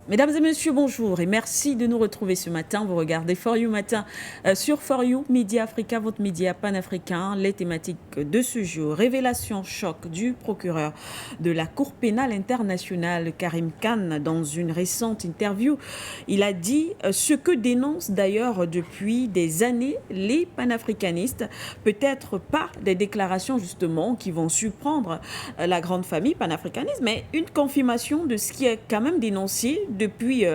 Mesdames et messieurs, bonjour et merci de nous retrouver ce matin. Vous regardez For You Matin sur For You, Média Africa, votre média panafricain. Les thématiques de ce jour. Révélation choc du procureur de la Cour pénale internationale, Karim Khan, dans une récente interview. Il a dit ce que dénoncent d'ailleurs depuis des années les panafricanistes. Peut-être pas des déclarations justement qui vont surprendre la grande famille panafricaniste, mais une confirmation de ce qui est quand même dénoncé depuis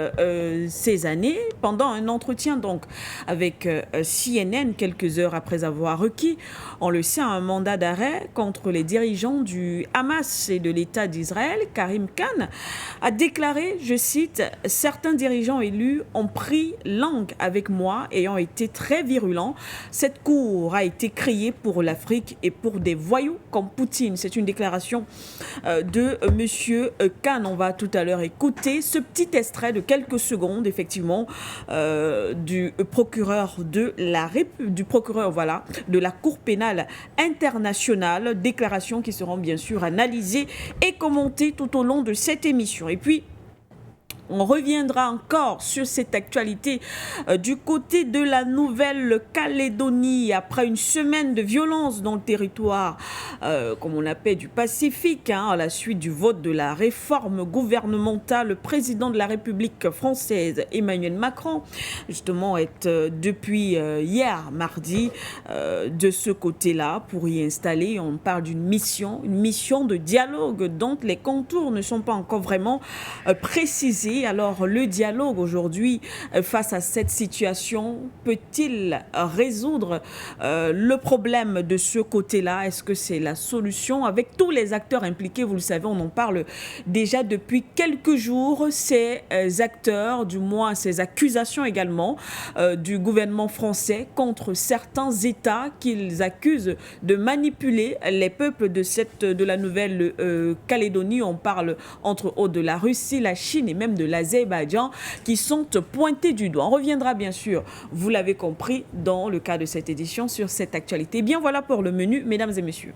ces années, pendant un entretien donc avec CNN, quelques heures après avoir requis, on le sait, un mandat d'arrêt contre les dirigeants du Hamas et de l'État d'Israël. Karim Khan a déclaré, je cite, « Certains dirigeants élus ont pris langue avec moi et ont été très virulents. Cette cour a été créée pour l'Afrique et pour des voyous comme Poutine. » C'est une déclaration de Monsieur Khan. On va tout à l'heure écouter ce petit extrait de quelques secondes, effectivement, du procureur de la Cour pénale internationale. Déclarations qui seront bien sûr analysées et commentées tout au long de cette émission. Et puis, on reviendra encore sur cette actualité du côté de la Nouvelle-Calédonie après une semaine de violence dans le territoire, comme on appelle, du Pacifique, à la suite du vote de la réforme gouvernementale. Le président de la République française, Emmanuel Macron, justement, est depuis hier, mardi, de ce côté-là pour y installer. On parle d'une mission de dialogue dont les contours ne sont pas encore vraiment précisés. Alors, le dialogue aujourd'hui, face à cette situation, peut-il résoudre le problème de ce côté-là? Est-ce que c'est la solution? Avec tous les acteurs impliqués, vous le savez, on en parle déjà depuis quelques jours. Ces acteurs, du moins ces accusations également du gouvernement français contre certains États qu'ils accusent de manipuler les peuples de la Nouvelle-Calédonie. On parle entre autres de la Russie, la Chine et même de l'Azerbaïdjan qui sont pointés du doigt. On reviendra bien sûr, vous l'avez compris, dans le cadre de cette édition sur cette actualité. Bien voilà pour le menu, mesdames et messieurs.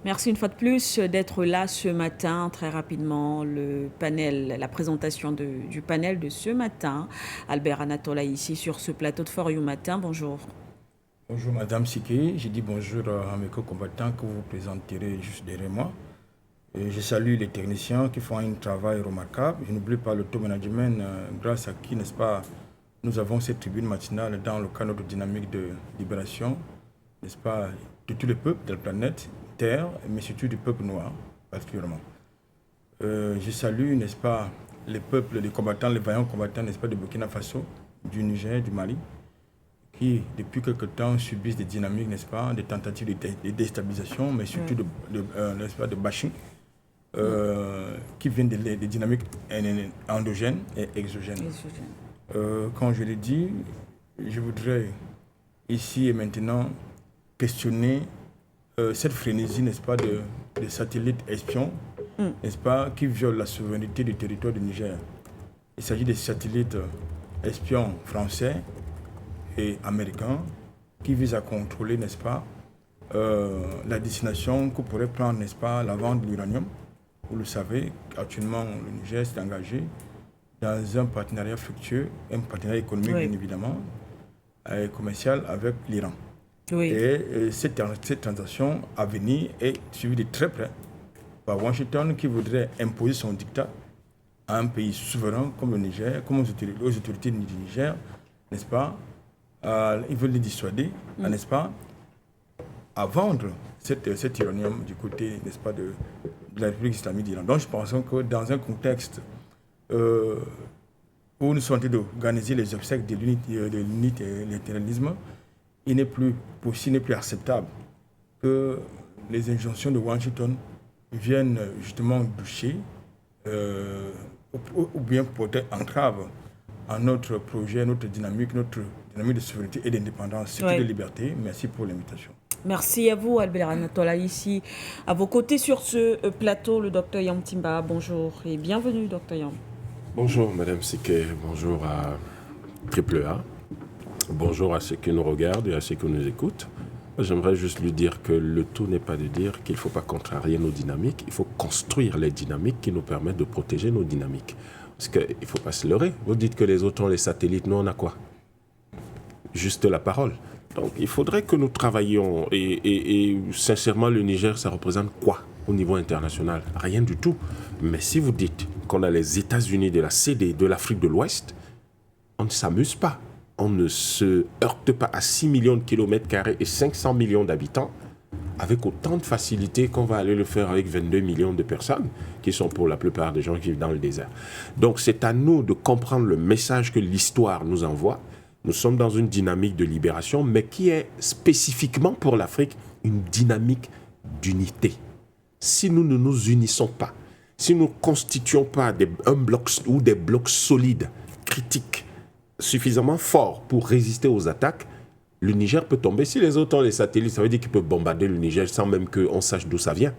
Merci une fois de plus d'être là ce matin. Très rapidement, le panel, la présentation du panel de ce matin. Albert Anatola ici sur ce plateau de For You Matin. Bonjour. Bonjour Madame Siké. Je dis bonjour à mes co-combattants que vous présenterez juste derrière moi. Et je salue les techniciens qui font un travail remarquable. Je n'oublie pas le top management grâce à qui, n'est-ce pas, nous avons cette tribune matinale dans le cadre de dynamique de libération, n'est-ce pas, de tous les peuples de la planète Terre, mais surtout du peuple noir, particulièrement. Je salue, n'est-ce pas, les peuples, les combattants, les vaillants combattants, n'est-ce pas, de Burkina Faso, du Niger, du Mali, qui, depuis quelque temps, subissent des dynamiques, n'est-ce pas, des tentatives de déstabilisation, mais surtout n'est-ce pas, de bashing, qui viennent des dynamiques endogènes et exogènes. Quand je le dis, je voudrais ici et maintenant questionner cette frénésie, n'est-ce pas, de satellites espions, n'est-ce pas, qui violent la souveraineté du territoire du Niger. Il s'agit des satellites espions français et américains qui visent à contrôler, n'est-ce pas, la destination que pourrait prendre, n'est-ce pas, la vente de l'uranium. Vous le savez, actuellement, le Niger s'est engagé dans un partenariat fructueux, un partenariat économique, bien évidemment, et commercial avec l'Iran. Oui. Et cette transaction à venir est suivie de très près par Washington qui voudrait imposer son diktat à un pays souverain comme le Niger, comme aux autorités du Niger, n'est-ce pas? Ils veulent les dissuader, n'est-ce pas, à vendre cet uranium du côté, n'est-ce pas, de la République islamique d'Iran. Donc je pense que dans un contexte où nous sommes en train d'organiser les obsèques de l'unité et de l'éternalisme, il n'est plus possible, il n'est plus acceptable que les injonctions de Washington viennent justement doucher ou bien porter entrave à notre projet, notre dynamique de souveraineté et d'indépendance, surtout de liberté. Merci pour l'invitation. Merci à vous, Albert Anatola, ici à vos côtés sur ce plateau, le docteur Yam Timba. Bonjour et bienvenue, docteur Yam. Bonjour, Madame Siké. Bonjour à Triple A. Bonjour à ceux qui nous regardent et à ceux qui nous écoutent. J'aimerais juste lui dire que le tout n'est pas de dire qu'il ne faut pas contrarier nos dynamiques, il faut construire les dynamiques qui nous permettent de protéger nos dynamiques. Parce qu'il ne faut pas se leurrer. Vous dites que les autres ont les satellites, nous on a quoi? Juste la parole. Donc il faudrait que nous travaillions et sincèrement le Niger ça représente quoi au niveau international? Rien du tout. Mais si vous dites qu'on a les États-Unis de la CD de l'Afrique de l'Ouest, on ne s'amuse pas. On ne se heurte pas à 6 millions de kilomètres carrés et 500 millions d'habitants avec autant de facilité qu'on va aller le faire avec 22 millions de personnes qui sont pour la plupart des gens qui vivent dans le désert. Donc c'est à nous de comprendre le message que l'histoire nous envoie. Nous sommes dans une dynamique de libération, mais qui est spécifiquement pour l'Afrique une dynamique d'unité. Si nous ne nous unissons pas, si nous ne constituons pas un bloc ou des blocs solides, critiques, suffisamment forts pour résister aux attaques, le Niger peut tomber. Si les autres ont les satellites, ça veut dire qu'ils peuvent bombarder le Niger sans même qu'on sache d'où ça vient.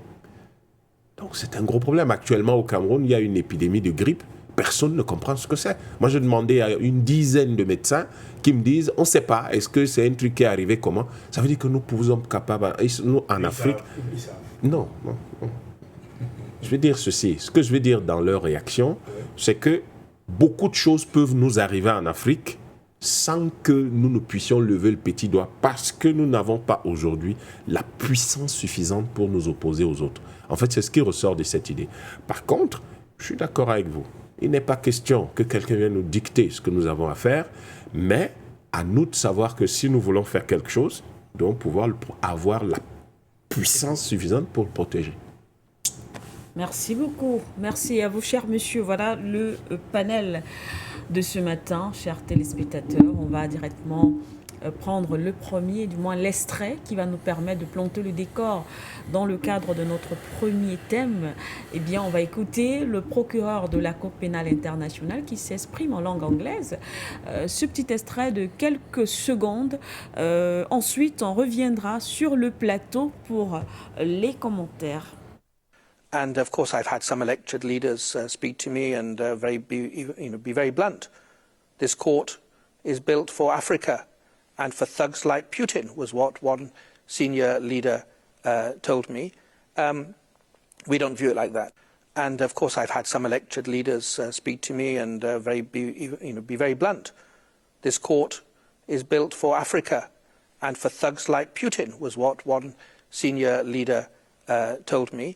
Donc c'est un gros problème. Actuellement au Cameroun, il y a une épidémie de grippe. Personne ne comprend ce que c'est. Moi, je demandais à une dizaine de médecins qui me disent, on ne sait pas, est-ce que c'est un truc qui est arrivé comment? Ça veut dire que nous sommes capables, nous en Afrique... Non. Je vais dire ceci. Ce que je vais dire dans leur réaction, c'est que beaucoup de choses peuvent nous arriver en Afrique sans que nous ne puissions lever le petit doigt parce que nous n'avons pas aujourd'hui la puissance suffisante pour nous opposer aux autres. En fait, c'est ce qui ressort de cette idée. Par contre, je suis d'accord avec vous. Il n'est pas question que quelqu'un vienne nous dicter ce que nous avons à faire, mais à nous de savoir que si nous voulons faire quelque chose, nous devons pouvoir avoir la puissance suffisante pour le protéger. Merci beaucoup. Merci à vous, cher monsieur. Voilà le panel de ce matin, chers téléspectateurs. On va directement prendre le premier, du moins l'extrait, qui va nous permettre de planter le décor dans le cadre de notre premier thème. Eh bien, on va écouter le procureur de la Cour pénale internationale qui s'exprime en langue anglaise. Ce petit extrait de quelques secondes. Ensuite, on reviendra sur le plateau pour les commentaires. And of course, I've had some elected leaders speak to me and be very blunt. This court is built for Africa and for thugs like Putin, was what one senior leader told me. We don't view it like that. And of course, I've had some elected leaders speak to me and be very blunt. This court is built for Africa and for thugs like Putin, was what one senior leader told me.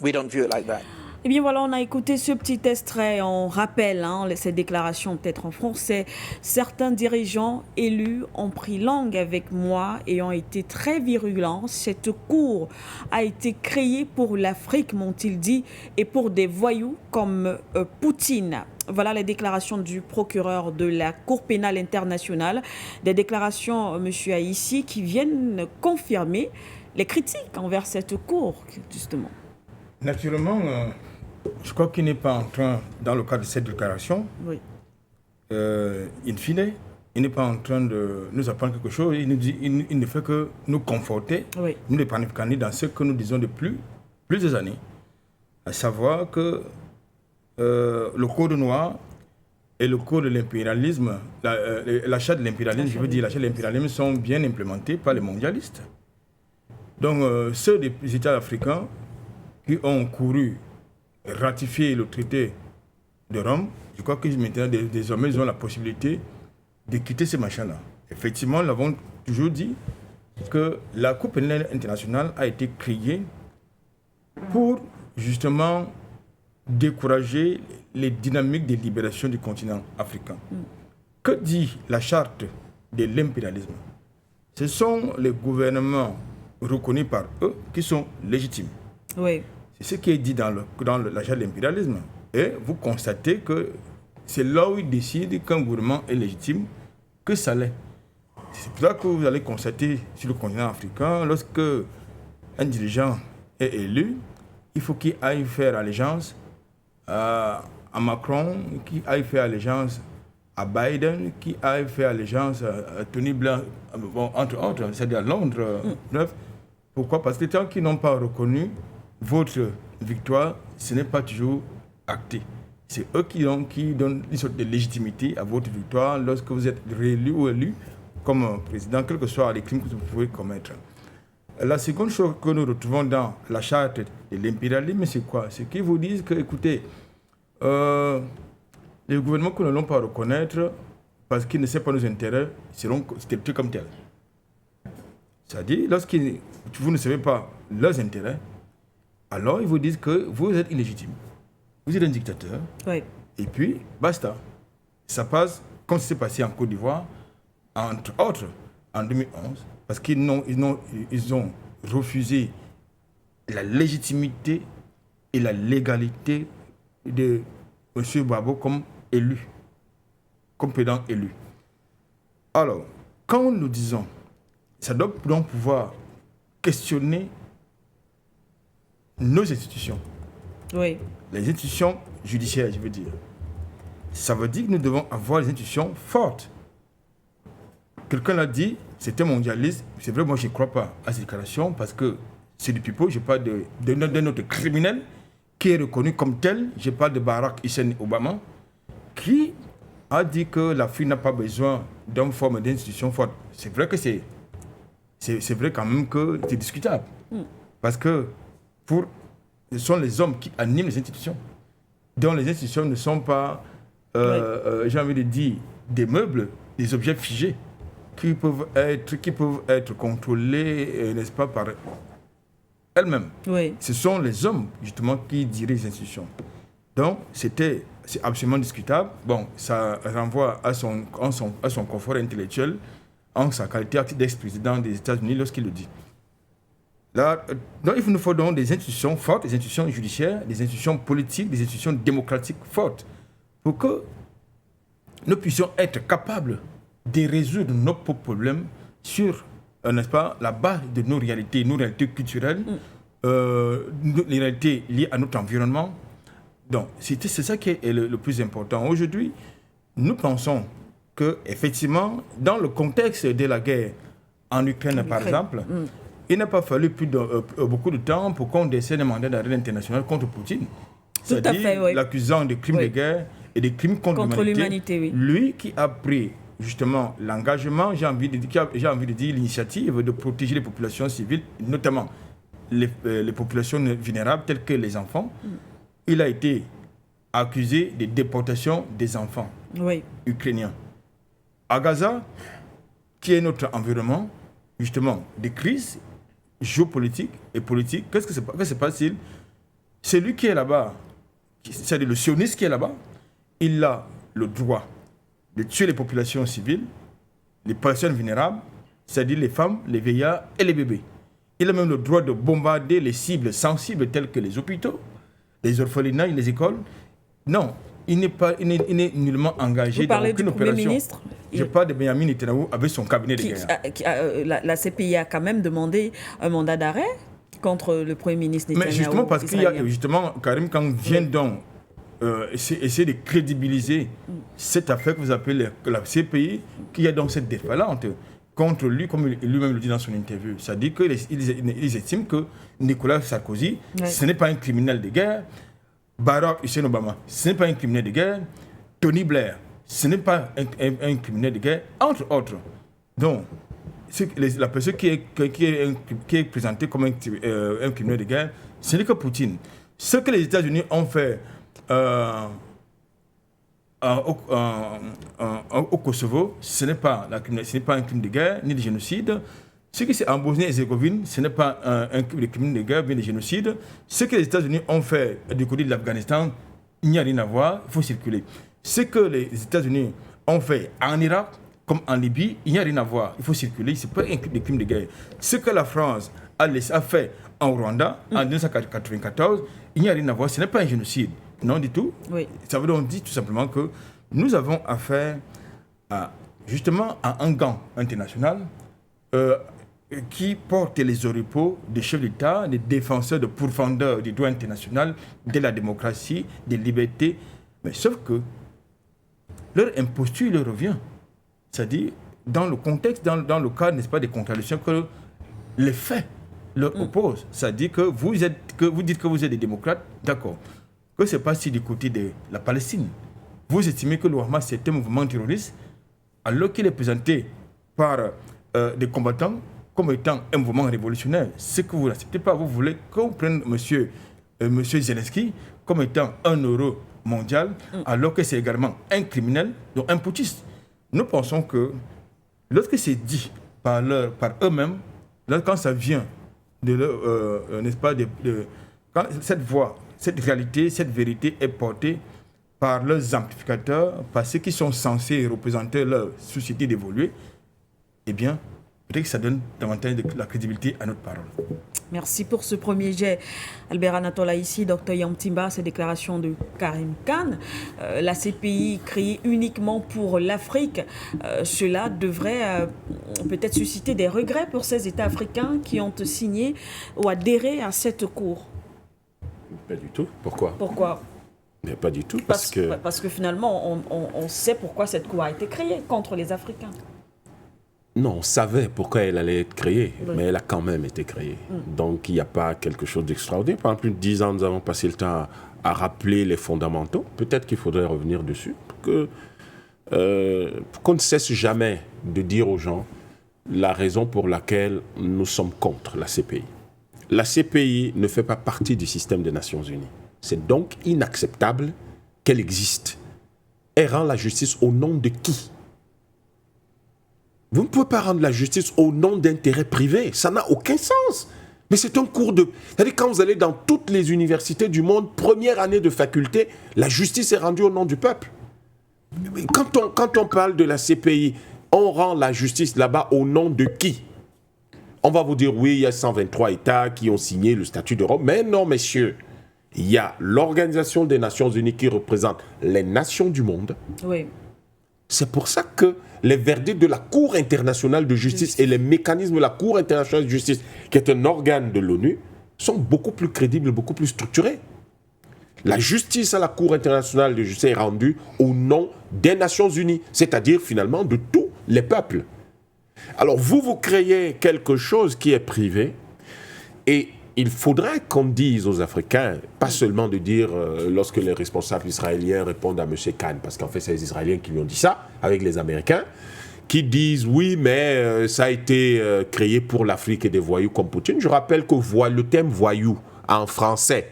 We don't view it like that. Eh bien voilà, on a écouté ce petit extrait. On rappelle cette déclaration peut-être en français. Certains dirigeants élus ont pris langue avec moi et ont été très virulents. Cette cour a été créée pour l'Afrique, m'ont-ils dit, et pour des voyous comme Poutine. Voilà les déclarations du procureur de la Cour pénale internationale. Des déclarations, monsieur Aïssi, qui viennent confirmer les critiques envers cette cour, justement. Naturellement, je crois qu'il n'est pas en train, dans le cadre de cette déclaration, oui. In fine, il n'est pas en train de nous apprendre quelque chose, il ne fait que nous conforter, oui. Nous les panafricains, dans ce que nous disons depuis plusieurs années, à savoir que le code noir et le code de l'impérialisme, l'achat de l'impérialisme, je veux dire l'achat de l'impérialisme sont bien implémentés par les mondialistes. Donc ceux des États africains qui ont couru ratifier le traité de Rome, je crois que maintenant, désormais, ils ont la possibilité de quitter ces machins-là. Effectivement, nous l'avons toujours dit que la Cour pénale internationale a été créée pour justement décourager les dynamiques de libération du continent africain. Que dit la charte de l'impérialisme? Ce sont les gouvernements reconnus par eux qui sont légitimes. Oui. C'est ce qui est dit dans la charte de l'impérialisme. Et vous constatez que c'est là où ils décident qu'un gouvernement est légitime, que ça l'est. C'est pour ça que vous allez constater sur le continent africain, lorsque un dirigeant est élu, il faut qu'il aille faire allégeance à Macron, qu'il aille faire allégeance à Biden qui a fait allégeance à Tony Blair, bon, entre autres, c'est-à-dire à Londres. Bref, pourquoi? Parce que les gens qui n'ont pas reconnu votre victoire, ce n'est pas toujours acté. C'est eux qui donnent une sorte de légitimité à votre victoire lorsque vous êtes réélu ou élu comme président, quels que soient les crimes que vous pouvez commettre. La seconde chose que nous retrouvons dans la charte de l'impérialisme, c'est quoi? C'est qu'ils vous disent que, écoutez, les gouvernements que nous n'allons pas reconnaître parce qu'ils ne savent pas nos intérêts seront traités comme tels. C'est-à-dire, lorsque vous ne savez pas leurs intérêts, alors ils vous disent que vous êtes illégitime. Vous êtes un dictateur. Oui. Et puis, basta. Ça passe comme c'est passé en Côte d'Ivoire, entre autres, en 2011, parce qu'ils ont refusé la légitimité et la légalité de M. Gbagbo comme élu, comme président élu. Alors, quand nous disons, ça doit donc pouvoir questionner nos institutions. Oui. Les institutions judiciaires, je veux dire. Ça veut dire que nous devons avoir des institutions fortes. Quelqu'un l'a dit, c'était mondialiste. C'est vrai, moi je ne crois pas à cette déclaration parce que c'est du pipeau. Je parle d'un autre criminel qui est reconnu comme tel. Je parle de Barack Hussein Obama qui a dit que l'Afrique n'a pas besoin d'une forme d'institution forte. C'est vrai que c'est vrai quand même que c'est discutable. Parce que ce sont les hommes qui animent les institutions. Donc les institutions ne sont pas, j'ai envie de dire, des meubles, des objets figés qui peuvent être contrôlés, n'est-ce pas, par elles-mêmes. Oui. Ce sont les hommes, justement, qui dirigent les institutions. Donc, c'est absolument discutable. Bon, ça renvoie à son confort intellectuel en sa qualité d'ex-président des États-Unis lorsqu'il le dit. Là, donc, il nous faut donc des institutions fortes, des institutions judiciaires, des institutions politiques, des institutions démocratiques fortes pour que nous puissions être capables de résoudre nos propres problèmes sur, n'est-ce pas, la base de nos réalités culturelles, les réalités liées à notre environnement. Donc, c'est ça qui est le plus important. Aujourd'hui, nous pensons qu'effectivement, dans le contexte de la guerre en Ukraine, par exemple, il n'a pas fallu beaucoup de temps pour qu'on décerne un mandat d'arrêt international contre Poutine. C'est-à-dire l'accusant de crimes de guerre et de crimes contre l'humanité. Oui. Lui qui a pris justement l'engagement, j'ai envie de dire l'initiative de protéger les populations civiles, notamment les populations vulnérables telles que les enfants. Il a été accusé de déportation des enfants ukrainiens. À Gaza, qui est notre environnement, justement, de crise géopolitique et politique, qu'est-ce que se passe-t-il? Celui qui est là-bas, c'est-à-dire le sioniste qui est là-bas, il a le droit de tuer les populations civiles, les personnes vulnérables, c'est-à-dire les femmes, les vieillards et les bébés. Il a même le droit de bombarder les cibles sensibles telles que les hôpitaux, les orphelinats et les écoles. Non, il n'est nullement engagé dans aucune opération. Ministre, je parle de Benjamin Netanyahu avec son cabinet de guerre. La CPI a quand même demandé un mandat d'arrêt contre le Premier ministre Netanyahu. Mais justement parce qu'il y a, justement, Karim, quand vient donc essayer de crédibiliser cette affaire que vous appelez la CPI, qui a donc cette déferlante contre lui, comme lui-même le dit dans son interview. Ça dit qu'ils estiment que Nicolas Sarkozy, ce n'est pas un criminel de guerre. Barack Hussein Obama, ce n'est pas un criminel de guerre. Tony Blair, ce n'est pas un criminel de guerre, entre autres. Donc, la personne qui est présentée comme un criminel de guerre, ce n'est que Poutine. Ce que les États-Unis ont fait au Kosovo, ce n'est pas un crime de guerre ni de génocide. Ce qui c'est en Bosnie-Herzégovine, ce n'est pas un crime de guerre, mais de génocide. Ce que les États-Unis ont fait du côté de l'Afghanistan, il n'y a rien à voir, il faut circuler. Ce que les États-Unis ont fait en Irak, comme en Libye, il n'y a rien à voir, il faut circuler, ce n'est pas un crime de guerre. Ce que la France a fait en Rwanda, en 1994, il n'y a rien à voir, ce n'est pas un génocide. Non du tout. Oui. Ça veut donc dire tout simplement que nous avons affaire justement à un gang international qui porte les oripeaux des chefs d'État, des défenseurs, des pourfendeurs du droit international, de la démocratie, des libertés. Mais sauf que leur imposture leur revient. C'est-à-dire, dans le contexte, dans le cadre, n'est-ce pas, des contradictions que les faits leur opposent. C'est-à-dire que vous dites que vous êtes des démocrates, d'accord. Que ce n'est pas si du côté de la Palestine. Vous estimez que le Hamas, c'est un mouvement terroriste, alors qu'il est présenté par des combattants comme étant un mouvement révolutionnaire. Ce que vous n'acceptez pas, vous voulez qu'on prenne M. Zelensky comme étant un euro mondial, alors que c'est également un criminel, donc un putschiste. Nous pensons que lorsque c'est dit par eux-mêmes, quand ça vient de leur, n'est-ce pas, quand cette voix, cette réalité, cette vérité est portée par leurs amplificateurs, par ceux qui sont censés représenter leur société d'évoluer, eh bien, peut-être que ça donne davantage de la crédibilité à notre parole. Merci pour ce premier jet. Albert Anatola ici, Dr Yam Timba, ces déclarations de Karim Khan. La CPI créée uniquement pour l'Afrique, cela devrait peut-être susciter des regrets pour ces États africains qui ont signé ou adhéré à cette cour. Pas du tout. Pourquoi? Mais pas du tout, parce que finalement, on sait pourquoi cette cour a été créée, contre les Africains. Non, on savait pourquoi elle allait être créée, mais elle a quand même été créée. Donc, il n'y a pas quelque chose d'extraordinaire. Pendant plus de 10 ans, nous avons passé le temps à rappeler les fondamentaux. Peut-être qu'il faudrait revenir dessus pour qu'on ne cesse jamais de dire aux gens la raison pour laquelle nous sommes contre la CPI. La CPI ne fait pas partie du système des Nations Unies. C'est donc inacceptable qu'elle existe. Elle rend la justice au nom de qui? Vous ne pouvez pas rendre la justice au nom d'intérêts privés. Ça n'a aucun sens. Mais c'est un cours de... C'est-à-dire quand vous allez dans toutes les universités du monde, première année de faculté, la justice est rendue au nom du peuple. Quand on parle de la CPI, on rend la justice là-bas au nom de qui? On va vous dire, oui, il y a 123 États qui ont signé le statut de Rome. Mais non, messieurs. Il y a l'Organisation des Nations Unies qui représente les nations du monde. Oui. C'est pour ça que les verdicts de la Cour internationale de justice et les mécanismes de la Cour internationale de justice, qui est un organe de l'ONU, sont beaucoup plus crédibles, beaucoup plus structurés. La justice à la Cour internationale de justice est rendue au nom des Nations Unies, c'est-à-dire finalement de tous les peuples. Alors vous créez quelque chose qui est privé et il faudrait qu'on dise aux Africains, pas seulement de dire lorsque les responsables israéliens répondent à M. Khan, parce qu'en fait c'est les Israéliens qui lui ont dit ça, avec les Américains, qui disent oui mais ça a été créé pour l'Afrique et des voyous comme Poutine. Je rappelle que le terme voyou en français,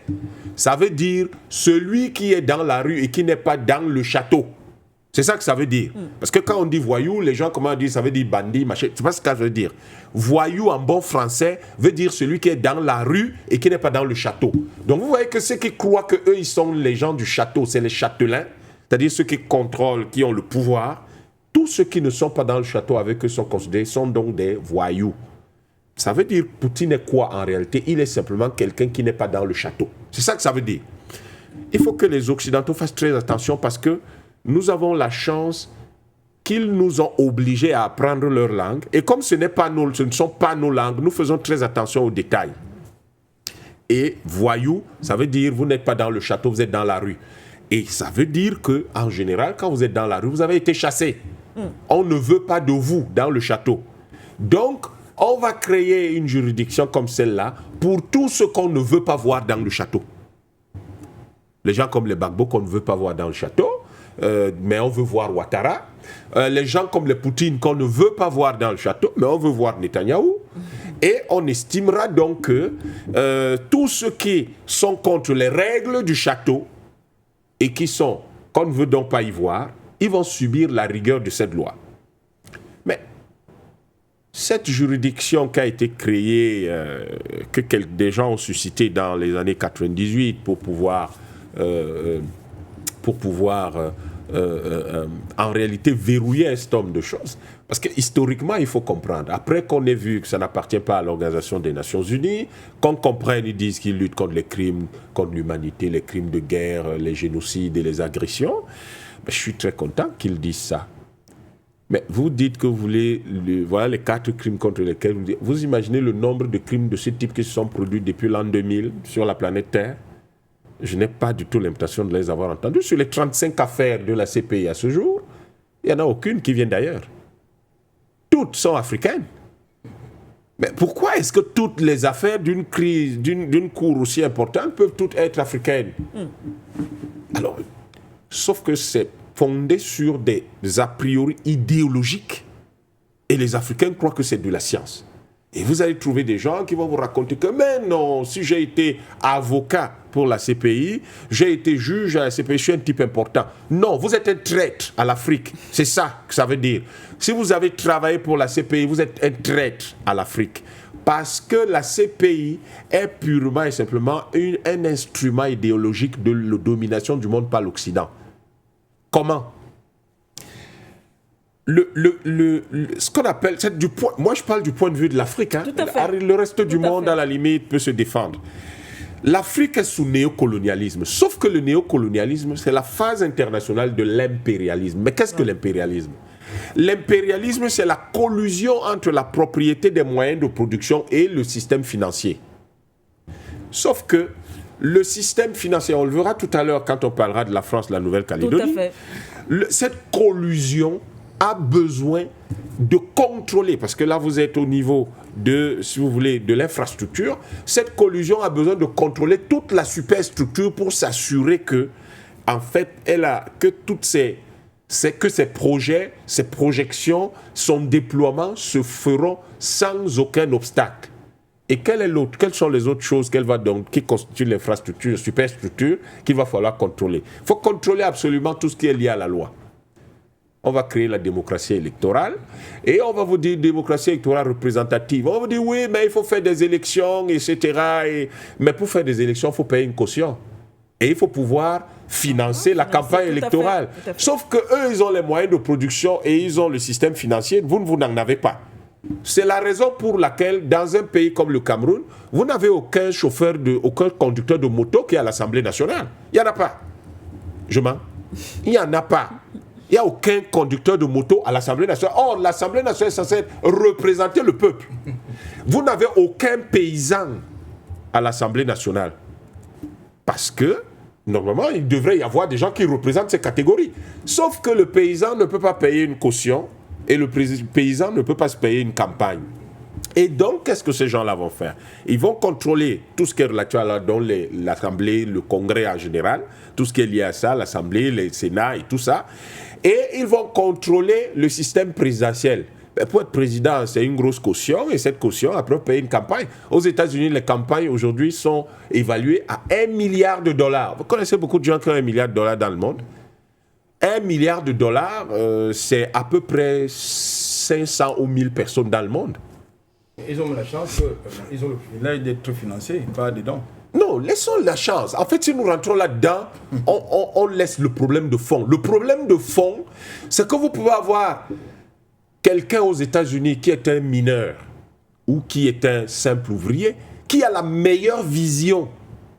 ça veut dire celui qui est dans la rue et qui n'est pas dans le château. C'est ça que ça veut dire. Parce que quand on dit voyou, les gens comment dire, ça veut dire bandit, machin. C'est pas ce que ça veut dire. Voyou en bon français veut dire celui qui est dans la rue et qui n'est pas dans le château. Donc vous voyez que ceux qui croient qu'eux, ils sont les gens du château, c'est les châtelains, c'est-à-dire ceux qui contrôlent, qui ont le pouvoir. Tous ceux qui ne sont pas dans le château avec eux sont considérés, sont donc des voyous. Ça veut dire Poutine est quoi en réalité? Il est simplement quelqu'un qui n'est pas dans le château. C'est ça que ça veut dire. Il faut que les Occidentaux fassent très attention parce que nous avons la chance qu'ils nous ont obligés à apprendre leur langue. Et comme ce ne sont pas nos langues, nous faisons très attention aux détails. Et voyou, ça veut dire vous n'êtes pas dans le château, vous êtes dans la rue. Et ça veut dire qu'en général, quand vous êtes dans la rue, vous avez été chassé. On ne veut pas de vous dans le château. Donc, on va créer une juridiction comme celle-là pour tout ce qu'on ne veut pas voir dans le château. Les gens comme les Gbagbo qu'on ne veut pas voir dans le château, mais on veut voir Ouattara. Les gens comme les Poutine qu'on ne veut pas voir dans le château, mais on veut voir Netanyahou. Et on estimera donc que tous ceux qui sont contre les règles du château et qu'on ne veut donc pas y voir, ils vont subir la rigueur de cette loi. Mais cette juridiction qui a été créée, que des gens ont suscité dans les années 98 pour pouvoir en réalité verrouiller un certain nombre de choses. Parce que historiquement, il faut comprendre. Après qu'on ait vu que ça n'appartient pas à l'Organisation des Nations Unies, qu'on comprenne, ils disent qu'ils luttent contre les crimes, contre l'humanité, les crimes de guerre, les génocides et les agressions. Ben, je suis très content qu'ils disent ça. Mais vous dites que vous voulez, voilà les 4 crimes contre lesquels vous imaginez le nombre de crimes de ce type qui se sont produits depuis l'an 2000 sur la planète Terre. Je n'ai pas du tout l'impression de les avoir entendus. Sur les 35 affaires de la CPI à ce jour, Il n'y en a aucune qui vient d'ailleurs. Toutes sont africaines. Mais pourquoi est-ce que toutes les affaires d'une crise, d'une cour aussi importante peuvent toutes être africaines? Alors, sauf que c'est fondé sur des a priori idéologiques. Et les Africains croient que c'est de la science. Et vous allez trouver des gens qui vont vous raconter que, mais non, si j'ai été avocat pour la CPI, j'ai été juge à la CPI, je suis un type important. Non, vous êtes un traître à l'Afrique. C'est ça que ça veut dire. Si vous avez travaillé pour la CPI, vous êtes un traître à l'Afrique. Parce que la CPI est purement et simplement un instrument idéologique de la domination du monde par l'Occident. Comment ? Ce qu'on appelle, moi je parle du point de vue de l'Afrique. Hein. Le reste du monde, à la limite, peut se défendre. L'Afrique est sous néocolonialisme. Sauf que le néocolonialisme, c'est la phase internationale de l'impérialisme. Mais qu'est-ce que l'impérialisme ? L'impérialisme, c'est la collusion entre la propriété des moyens de production et le système financier. Sauf que le système financier, on le verra tout à l'heure quand on parlera de la France, la Nouvelle-Calédonie, cette collusion a besoin de contrôler, parce que là vous êtes au niveau de, si vous voulez, de l'infrastructure, cette collusion a besoin de contrôler toute la superstructure pour s'assurer que, en fait, que ces projets, ces projections, son déploiement se feront sans aucun obstacle. Et quelles sont les autres choses qui constituent l'infrastructure, superstructure, qu'il va falloir contrôler? Il faut contrôler absolument tout ce qui est lié à la loi. On va créer la démocratie électorale et on va vous dire démocratie électorale représentative. On va vous dire oui, mais il faut faire des élections, etc. Mais pour faire des élections, il faut payer une caution. Et il faut pouvoir financer la campagne électorale. Tout à fait. Sauf qu'eux, ils ont les moyens de production et ils ont le système financier. Vous n'en avez pas. C'est la raison pour laquelle, dans un pays comme le Cameroun, vous n'avez aucun conducteur de moto qui est à l'Assemblée nationale. Il n'y en a pas. Il n'y en a pas. Il n'y a aucun conducteur de moto à l'Assemblée nationale. Or, l'Assemblée nationale est censée représenter le peuple. Vous n'avez aucun paysan à l'Assemblée nationale. Parce que, normalement, il devrait y avoir des gens qui représentent ces catégories. Sauf que le paysan ne peut pas payer une caution et le paysan ne peut pas se payer une campagne. Et donc, qu'est-ce que ces gens-là vont faire? Ils vont contrôler tout ce qui est relatif à l'Assemblée, le Congrès en général, tout ce qui est lié à ça, l'Assemblée, le Sénat et tout ça. Et ils vont contrôler le système présidentiel. Pour être président, c'est une grosse caution, et cette caution, après, payer une campagne. Aux États-Unis, les campagnes aujourd'hui sont évaluées à $1 milliard. Vous connaissez beaucoup de gens qui ont $1 milliard dans le monde. $1 milliard, c'est à peu près 500 ou 1000 personnes dans le monde. Ils ont la chance, ils ont le privilège d'être financés, pas dedans. Non, laissons la chance. En fait, si nous rentrons là-dedans, on laisse le problème de fond. Le problème de fond, c'est que vous pouvez avoir quelqu'un aux États-Unis qui est un mineur ou qui est un simple ouvrier, qui a la meilleure vision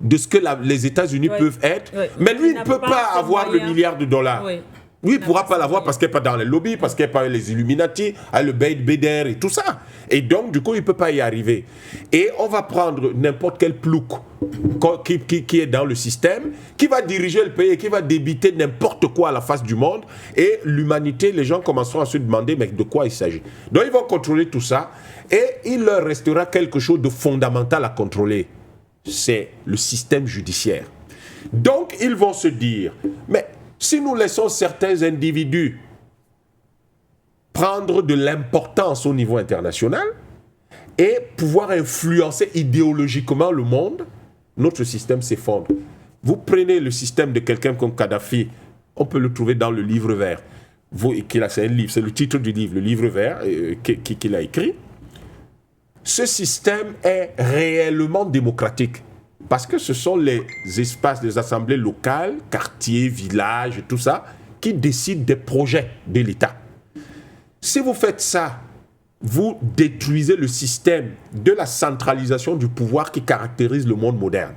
de ce que les États-Unis peuvent être, mais lui ne peut pas avoir le $1 milliard. Lui, il ne pourra pas l'avoir parce qu'il n'est pas dans les lobbies, parce qu'il n'est pas les Illuminati, le Beit Beder et tout ça. Et donc, du coup, il ne peut pas y arriver. Et on va prendre n'importe quel plouc qui est dans le système, qui va diriger le pays et qui va débiter n'importe quoi à la face du monde. Et l'humanité, les gens commenceront à se demander mais de quoi il s'agit. Donc, ils vont contrôler tout ça et il leur restera quelque chose de fondamental à contrôler. C'est le système judiciaire. Donc, ils vont se dire, mais si nous laissons certains individus prendre de l'importance au niveau international et pouvoir influencer idéologiquement le monde, notre système s'effondre. Vous prenez le système de quelqu'un comme Kadhafi, on peut le trouver dans le livre vert. C'est un livre, c'est le titre du livre, le livre vert qu'il a écrit. Ce système est réellement démocratique. Parce que ce sont les espaces des assemblées locales, quartiers, villages, tout ça, qui décident des projets de l'État. Si vous faites ça, vous détruisez le système de la centralisation du pouvoir qui caractérise le monde moderne.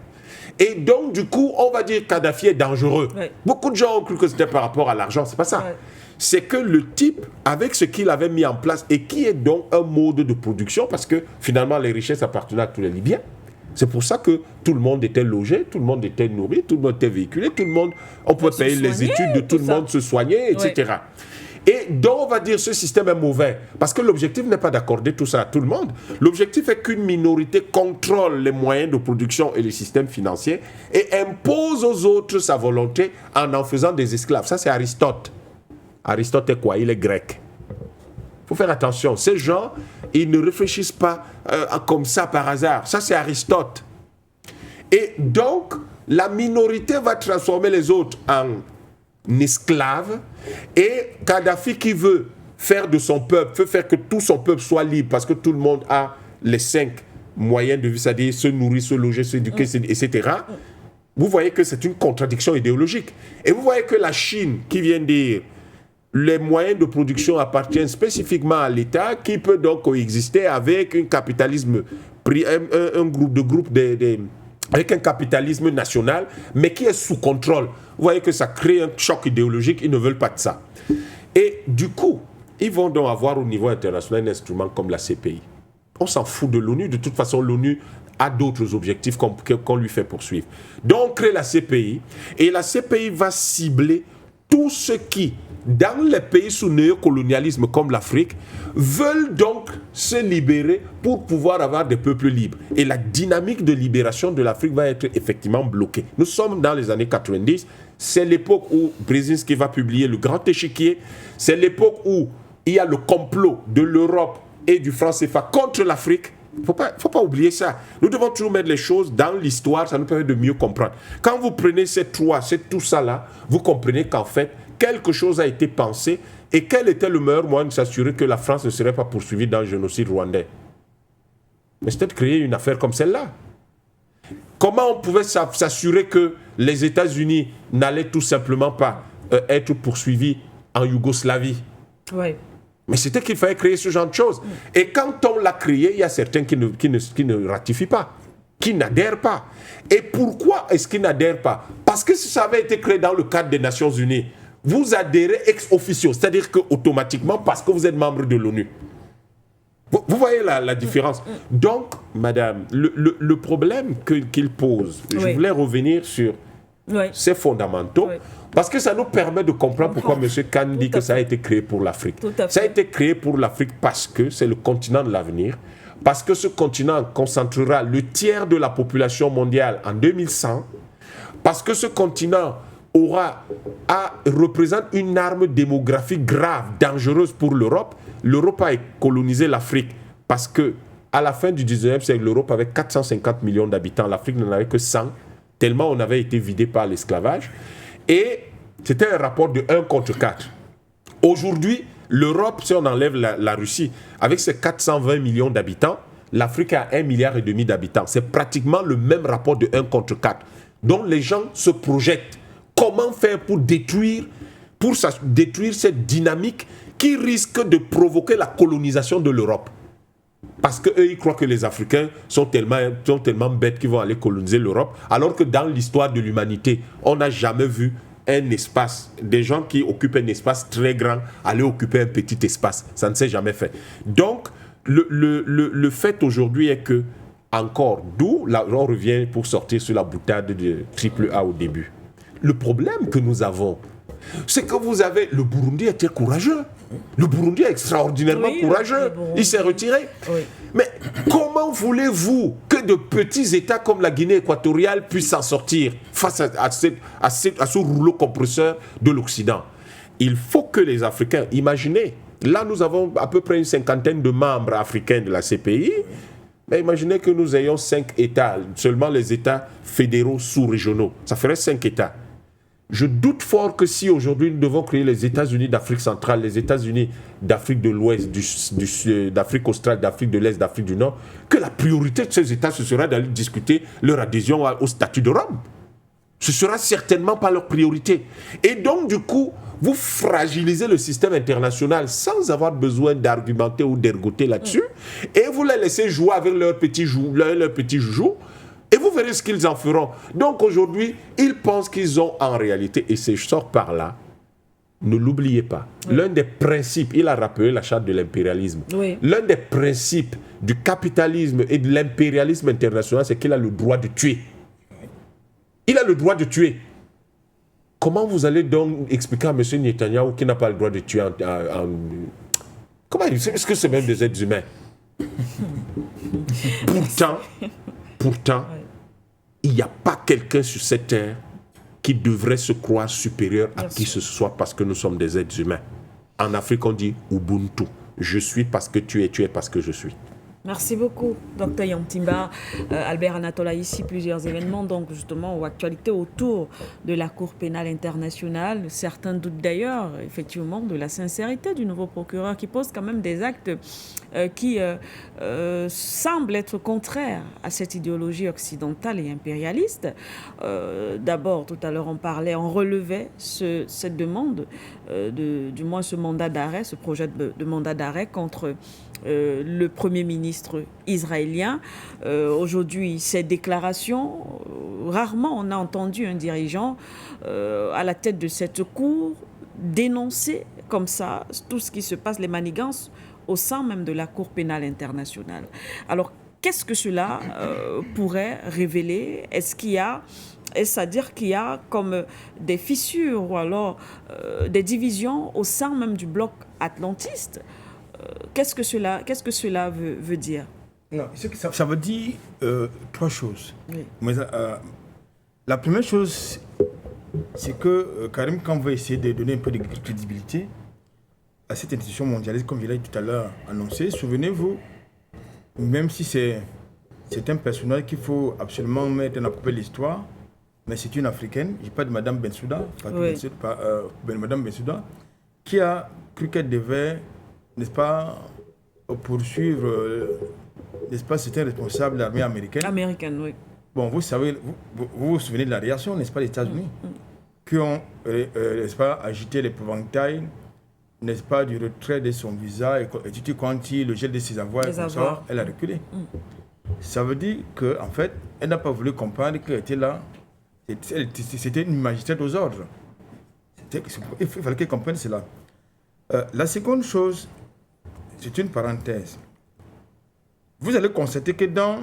Et donc, du coup, on va dire que Kadhafi est dangereux. Oui. Beaucoup de gens ont cru que c'était par rapport à l'argent. C'est pas ça. Oui. C'est que le type, avec ce qu'il avait mis en place, et qui est donc un mode de production, parce que finalement, les richesses appartenaient à tous les Libyens. C'est pour ça que tout le monde était logé, tout le monde était nourri, tout le monde était véhiculé, tout le monde, on peut payer les études de tout le monde, se soigner, etc. Et donc on va dire ce système est mauvais. Parce que l'objectif n'est pas d'accorder tout ça à tout le monde. L'objectif est qu'une minorité contrôle les moyens de production et les systèmes financiers et impose aux autres sa volonté en faisant des esclaves. Ça, c'est Aristote. Aristote est quoi? Il est grec. Il faut faire attention. Ces gens, ils ne réfléchissent pas comme ça par hasard. Ça, c'est Aristote. Et donc, la minorité va transformer les autres en esclaves. Et Kadhafi qui veut faire de son peuple, veut faire que tout son peuple soit libre parce que tout le monde a les 5 moyens de vie, c'est-à-dire se nourrir, se loger, s'éduquer, etc. Vous voyez que c'est une contradiction idéologique. Et vous voyez que la Chine qui vient dire les moyens de production appartiennent spécifiquement à l'État qui peut donc coexister avec un capitalisme, un groupe avec un capitalisme national, mais qui est sous contrôle. Vous voyez que ça crée un choc idéologique, ils ne veulent pas de ça. Et du coup, ils vont donc avoir au niveau international un instrument comme la CPI. On s'en fout de l'ONU, de toute façon l'ONU a d'autres objectifs qu'on lui fait poursuivre. Donc on crée la CPI, et la CPI va cibler tout ce qui, dans les pays sous néocolonialisme comme l'Afrique, veulent donc se libérer pour pouvoir avoir des peuples libres. Et la dynamique de libération de l'Afrique va être effectivement bloquée. Nous sommes dans les années 90, c'est l'époque où Brzezinski va publier Le Grand Échiquier, c'est l'époque où il y a le complot de l'Europe et du franc CFA contre l'Afrique. Il ne faut pas oublier ça. Nous devons toujours mettre les choses dans l'histoire, ça nous permet de mieux comprendre. Quand vous prenez tout ça là, vous comprenez qu'en fait, quelque chose a été pensé et quel était le meilleur moyen de s'assurer que la France ne serait pas poursuivie dans le génocide rwandais. Mais c'était de créer une affaire comme celle-là. Comment on pouvait s'assurer que les États-Unis n'allaient tout simplement pas être poursuivis en Yougoslavie? Oui. Mais c'était qu'il fallait créer ce genre de choses. Et quand on l'a créé, il y a certains qui ne ratifient pas, qui n'adhèrent pas. Et pourquoi est-ce qu'ils n'adhèrent pas? Parce que si ça avait été créé dans le cadre des Nations Unies, vous adhérez ex officio, c'est-à-dire qu'automatiquement, parce que vous êtes membre de l'ONU. Vous voyez la différence. Donc, madame, le problème qu'il pose, je voulais revenir sur ces fondamentaux, parce que ça nous permet de comprendre pourquoi M. Khan dit que ça a été créé pour l'Afrique. Ça a été créé pour l'Afrique parce que c'est le continent de l'avenir, parce que ce continent concentrera le tiers de la population mondiale en 2100, parce que ce continent représente une arme démographique grave, dangereuse pour l'Europe. L'Europe a colonisé l'Afrique parce que à la fin du 19e siècle, l'Europe avait 450 millions d'habitants. L'Afrique n'en avait que 100, tellement on avait été vidé par l'esclavage. Et c'était un rapport de 1 contre 4. Aujourd'hui, l'Europe, si on enlève la Russie, avec ses 420 millions d'habitants, l'Afrique a 1,5 milliard d'habitants. C'est pratiquement le même rapport de 1 contre 4. Donc les gens se projettent. Comment faire pour détruire cette dynamique qui risque de provoquer la colonisation de l'Europe? Parce qu'eux, ils croient que les Africains sont tellement bêtes qu'ils vont aller coloniser l'Europe, alors que dans l'histoire de l'humanité, on n'a jamais vu un espace, des gens qui occupent un espace très grand aller occuper un petit espace. Ça ne s'est jamais fait. Donc, le fait aujourd'hui est que, encore, d'où, là, on revient pour sortir sur la boutade de AAA au début. Le problème que nous avons, c'est que vous avez... Le Burundi était courageux. Le Burundi est extraordinairement courageux. Il s'est retiré. Oui. Mais comment voulez-vous que de petits États comme la Guinée équatoriale puissent s'en sortir face à ce rouleau compresseur de l'Occident? Il faut que les Africains... Imaginez, là nous avons à peu près une 50aine de membres africains de la CPI. Mais imaginez que nous ayons 5 États, seulement les États fédéraux sous-régionaux. Ça ferait 5 États. Je doute fort que si aujourd'hui nous devons créer les États-Unis d'Afrique centrale, les États-Unis d'Afrique de l'Ouest, d'Afrique australe, d'Afrique de l'Est, d'Afrique du Nord, que la priorité de ces États, ce sera d'aller discuter leur adhésion au statut de Rome. Ce sera certainement pas leur priorité. Et donc, du coup, vous fragilisez le système international sans avoir besoin d'argumenter ou d'ergoter là-dessus, et vous les laissez jouer avec leurs petits joujoux, et vous verrez ce qu'ils en feront. Donc aujourd'hui, ils pensent qu'ils ont en réalité, et c'est sort par là, ne l'oubliez pas, l'un des principes, il a rappelé la charte de l'impérialisme, l'un des principes du capitalisme et de l'impérialisme international, c'est qu'il a le droit de tuer. Il a le droit de tuer. Comment vous allez donc expliquer à M. Netanyahou qu'il n'a pas le droit de tuer Comment est-ce que c'est même des êtres humains? Pourtant, il n'y a pas quelqu'un sur cette terre qui devrait se croire supérieur à qui que ce soit parce que nous sommes des êtres humains. En Afrique, on dit Ubuntu. Je suis parce que tu es parce que je suis. Merci beaucoup, Dr Yamtimba. Albert Anatola, ici, plusieurs événements, donc justement, ou actualités autour de la Cour pénale internationale. Certains doutent d'ailleurs, effectivement, de la sincérité du nouveau procureur qui pose quand même des actes qui semblent être contraires à cette idéologie occidentale et impérialiste. D'abord, tout à l'heure, on relevait cette demande, du moins ce mandat d'arrêt, ce projet de mandat d'arrêt contre le Premier ministre israélien. Aujourd'hui, ces déclarations, rarement on a entendu un dirigeant à la tête de cette cour dénoncer comme ça tout ce qui se passe, les manigances au sein même de la Cour pénale internationale. Alors, qu'est-ce que cela pourrait révéler? Est-ce à dire qu'il y a comme des fissures ou alors des divisions au sein même du bloc atlantiste? Qu'est-ce que cela veut dire? Non, ça veut dire trois choses. Oui. Mais, la première chose, c'est que Karim, quand on veut essayer de donner un peu de crédibilité à cette institution mondialiste, comme je l'ai tout à l'heure annoncé, souvenez-vous, même si c'est un personnage qu'il faut absolument mettre dans la poubelle de l'histoire, mais c'est une Africaine, je parle de Mme Bensouda, Mme Bensouda, qui a cru qu'elle devait, n'est-ce pas, poursuivre, n'est-ce pas, c'était un responsable de l'armée américaine. Américaine, oui. Bon, vous savez, vous souvenez de la réaction, n'est-ce pas, des États-Unis, qui ont, n'est-ce pas, agité l'épouvantail, n'est-ce pas, du retrait de son visa, et quand le gel de ses avoirs, elle a reculé. Ça veut dire qu'en fait, elle n'a pas voulu comprendre qu'elle était là, c'était une magistrate aux ordres. Il fallait qu'elle comprenne cela. La seconde chose, c'est une parenthèse. Vous allez constater que dans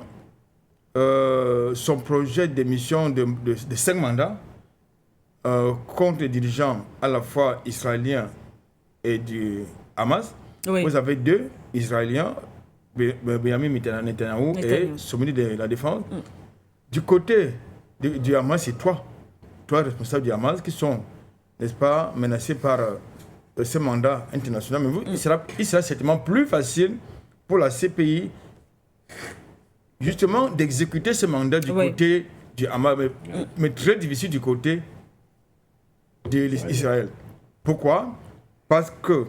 son projet d'émission de 5 mandats contre les dirigeants à la fois israéliens et du Hamas, oui. Vous avez 2 Israéliens, Benjamin Netanyahou et son ministre de la Défense. Du côté du Hamas, c'est 3 responsables du Hamas qui sont, n'est-ce pas, menacés par ce mandat international. Mais il sera certainement plus facile pour la CPI justement d'exécuter ce mandat du côté du Hamas, mais très difficile du côté d'Israël. Pourquoi? Parce que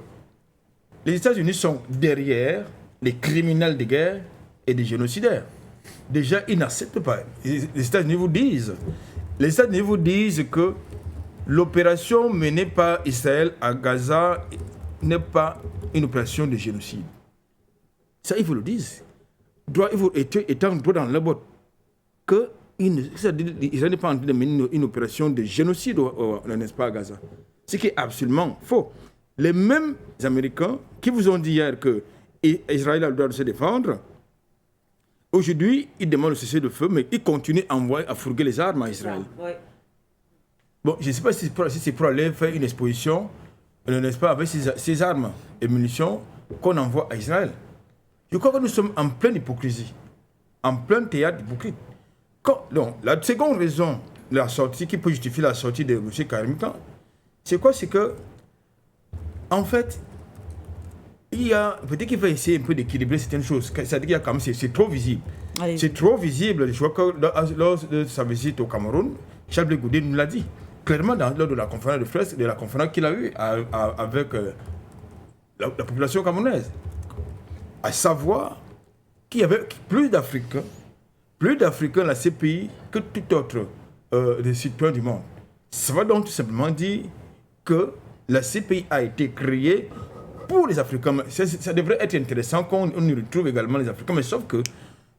les États-Unis sont derrière les criminels de guerre et les génocidaires. Déjà, ils n'acceptent pas. Les États-Unis vous disent que l'opération menée par Israël à Gaza n'est pas une opération de génocide. Ça, ils vous le disent. Étant dans le botte que Israël n'est pas en train de mener une opération de génocide, n'est-ce pas, à Gaza. Ce qui est absolument faux. Les mêmes Américains qui vous ont dit hier que Israël a le droit de se défendre, aujourd'hui, ils demandent le cessez-le-feu, mais ils continuent à fourguer les armes à Israël. Bon, je ne sais pas si c'est pour aller faire une exposition, n'est-ce pas, avec ces armes et munitions qu'on envoie à Israël. Je crois que nous sommes en pleine hypocrisie, en plein théâtre hypocrite. Donc, la seconde raison de la sortie, qui peut justifier la sortie de M. Karim Khan, c'est quoi? C'est que, en fait, peut-être qu'il va essayer un peu d'équilibrer certaines choses. C'est-à-dire qu'il y a quand même, c'est trop visible. Allez. C'est trop visible. Je vois que lors de sa visite au Cameroun, Charles Blé Goudé nous l'a dit. Clairement, lors de la conférence de presse, de la conférence qu'il a eue avec la population camerounaise. À savoir qu'il y avait plus d'Africains dans la CPI que tout autre des citoyens du monde. Ça va donc tout simplement dire que la CPI a été créée pour les Africains. Ça devrait être intéressant qu'on y retrouve également les Africains, mais sauf que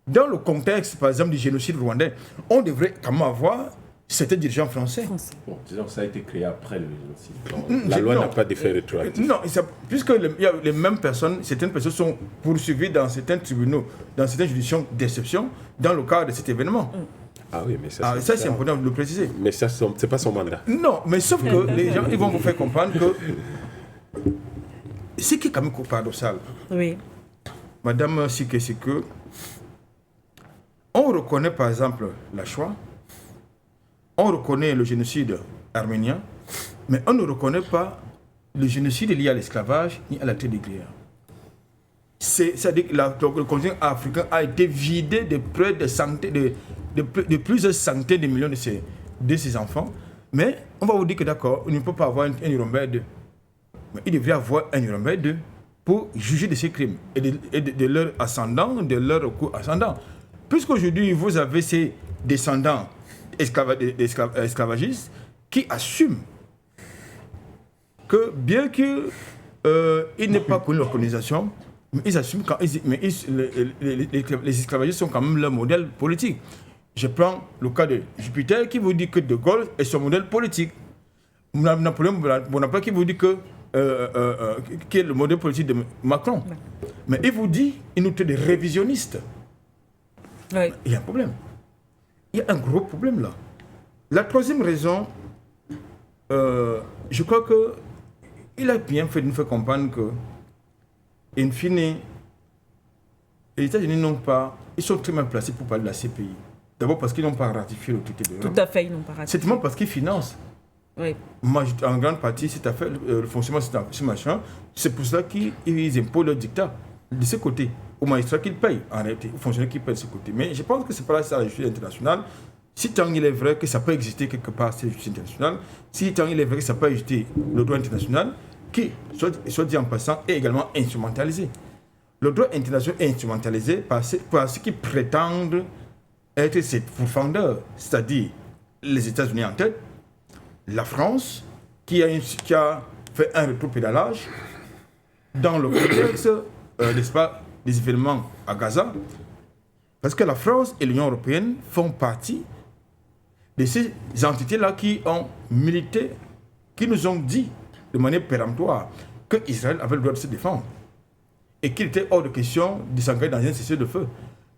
dans le contexte, par exemple, du génocide rwandais, on devrait quand même avoir certains dirigeants français. Bon, disons que ça a été créé après le génocide. La loi n'a pas d'effet rétroactif. Non, puisque les mêmes personnes, certaines personnes sont poursuivies dans certains tribunaux, dans certaines juridictions d'exception, dans le cadre de cet événement. Ah oui, mais ça, Ça c'est important de le préciser. Mais ça, c'est pas son mandat. Non, mais sauf que les gens ils vont vous faire comprendre que ce qui est quand même paradoxal, Oui. Madame Siké, c'est que on reconnaît par exemple la Shoah, on reconnaît le génocide arménien, mais on ne reconnaît pas le génocide lié à l'esclavage ni à la traite négrière. C'est-à-dire que le continent africain a été vidé de près de plusieurs centaines de millions de ses enfants. Mais on va vous dire que d'accord, on ne peut pas avoir un Nuremberg 2. Mais il devrait avoir un Nuremberg 2 pour juger de ces crimes et de leurs ascendants, de leurs ascendants. Puisqu'aujourd'hui, vous avez ces descendants esclavagistes qui assument que bien qu'ils n'aient pas connu leur colonisation, mais ils assument les esclavagistes sont quand même leur modèle politique. Je prends le cas de Jupiter qui vous dit que De Gaulle est son modèle politique. Napoléon Bonaparte qui vous dit que qui est le modèle politique de Macron. Mais il vous dit, il nous traite de révisionnistes. Oui. Il y a un problème. Il y a un gros problème là. La troisième raison, je crois que il a bien fait de nous faire comprendre que, in fine, les États-Unis ils sont très mal placés pour parler de la CPI. D'abord parce qu'ils n'ont pas ratifié le traité de Rome. Tout à fait, ils n'ont pas ratifié. Certainement parce qu'ils financent. Oui. En grande partie, cette affaire, le fonctionnement de ce machin, c'est pour cela qu'ils imposent leur dictat de ce côté, aux magistrats qu'ils payent, en réalité, aux fonctionnaires qui payent de ce côté. Mais je pense que c'est pas là ça la justice internationale. Si tant il est vrai que ça peut exister quelque part, cette justice internationale, si tant il est vrai que ça peut exister le droit international, qui, soit dit en passant, est également instrumentalisé. Le droit international est instrumentalisé par ceux qui prétendent être ses pourfendeurs, c'est-à-dire les États-Unis en tête, la France, qui a fait un rétropédalage dans le contexte n'est-ce pas, des événements à Gaza, parce que la France et l'Union européenne font partie de ces entités-là qui ont milité, qui nous ont dit de manière péremptoire que Israël avait le droit de se défendre et qu'il était hors de question de s'engager dans un cessez-le-feu.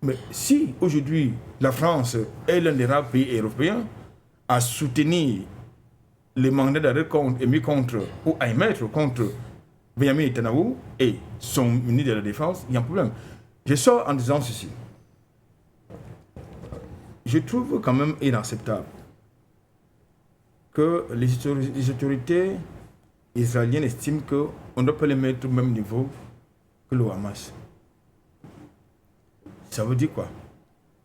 Mais si aujourd'hui la France est l'un des rares pays européens à soutenir les mandats d'arrêt émis contre, ou à émettre contre Benjamin Netanyahu et son ministre de la Défense, il y a un problème. Je sors en disant ceci. Je trouve quand même inacceptable que les autorités israéliennes estiment qu'on ne doit pas les mettre au même niveau que le Hamas. Ça veut dire quoi?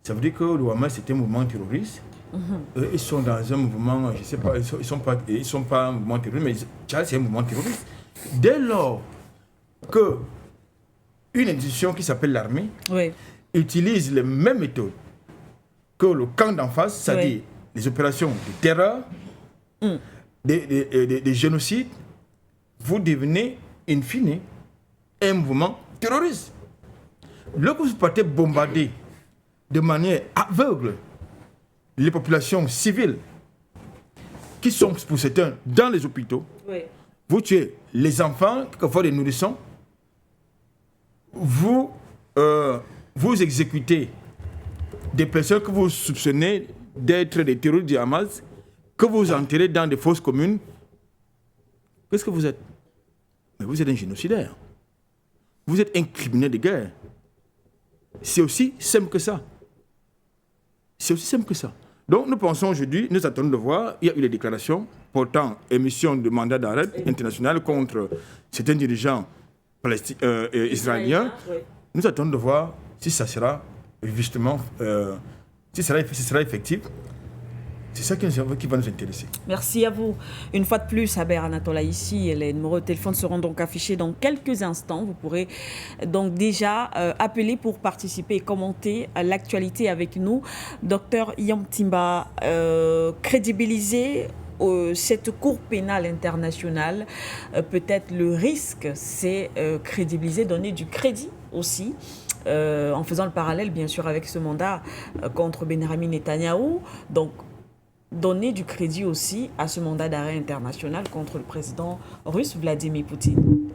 Ça veut dire que le Hamas est un mouvement terroriste. Eux, ils sont dans un mouvement, je ne sais pas, ils sont pas un mouvement terroriste, mais c'est un mouvement terroriste. Dès lors que une institution qui s'appelle l'armée utilise les mêmes méthodes que le camp d'en face, c'est-à-dire les opérations de terreur, des génocides, vous devenez, in fine, un mouvement terroriste. Lorsque vous partez bombarder de manière aveugle les populations civiles qui sont, pour certains, dans les hôpitaux, vous tuez les enfants, quelquefois des nourrissons, vous exécutez des personnes que vous soupçonnez d'être des terroristes du Hamas, que vous enterrez dans des fosses communes. Qu'est-ce que vous êtes? Mais vous êtes un génocidaire. Vous êtes un criminel de guerre. C'est aussi simple que ça. C'est aussi simple que ça. Donc nous pensons aujourd'hui, nous attendons de voir, il y a eu les déclarations portant émission de mandat d'arrêt international contre certains dirigeants israéliens. Nous attendons de voir si ça sera justement, si ça sera effectif. C'est ça qui va nous intéresser. Merci à vous. Une fois de plus, Haber Anatola ici, et les numéros de téléphone seront donc affichés dans quelques instants. Vous pourrez donc déjà appeler pour participer et commenter l'actualité avec nous. Docteur Yom Timba, crédibiliser cette Cour pénale internationale, peut-être le risque, c'est crédibiliser, donner du crédit aussi. En faisant le parallèle, bien sûr, avec ce mandat contre Benjamin Netanyahou. Donc, donner du crédit aussi à ce mandat d'arrêt international contre le président russe Vladimir Poutine.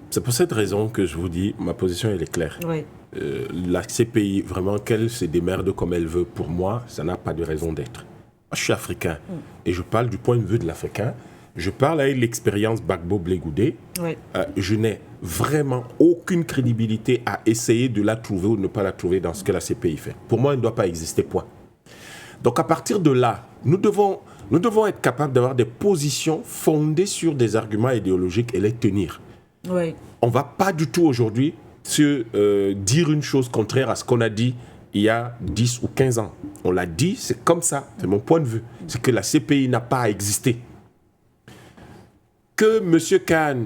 C'est pour cette raison que je vous dis, ma position elle est claire. Oui. la CPI, vraiment, qu'elle se démerde comme elle veut, pour moi, ça n'a pas de raison d'être. Moi, je suis africain et je parle du point de vue de l'Africain. Je parle avec l'expérience Gbagbo Blé-Goudé. Oui. Je n'ai vraiment aucune crédibilité à essayer de la trouver ou de ne pas la trouver dans ce que la CPI fait. Pour moi, elle ne doit pas exister, point. Donc à partir de là, nous devons être capables d'avoir des positions fondées sur des arguments idéologiques et les tenir. Oui. On ne va pas du tout aujourd'hui dire une chose contraire à ce qu'on a dit il y a 10 ou 15 ans. On l'a dit, c'est comme ça, c'est mon point de vue. C'est que la CPI n'a pas à exister. Que M. Khan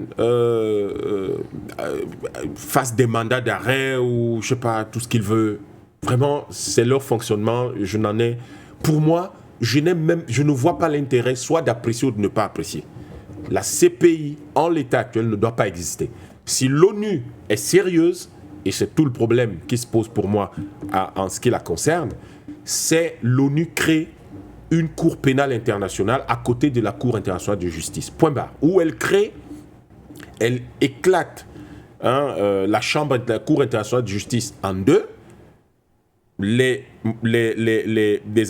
fasse des mandats d'arrêt ou je ne sais pas, tout ce qu'il veut, vraiment, c'est leur fonctionnement. Pour moi, je ne vois pas l'intérêt soit d'apprécier ou de ne pas apprécier. La CPI, en l'état actuel, ne doit pas exister. Si l'ONU est sérieuse, et c'est tout le problème qui se pose pour moi en ce qui la concerne, c'est l'ONU crée une cour pénale internationale à côté de la Cour internationale de justice. Point barre. Où elle éclate la chambre de la Cour internationale de justice en deux, les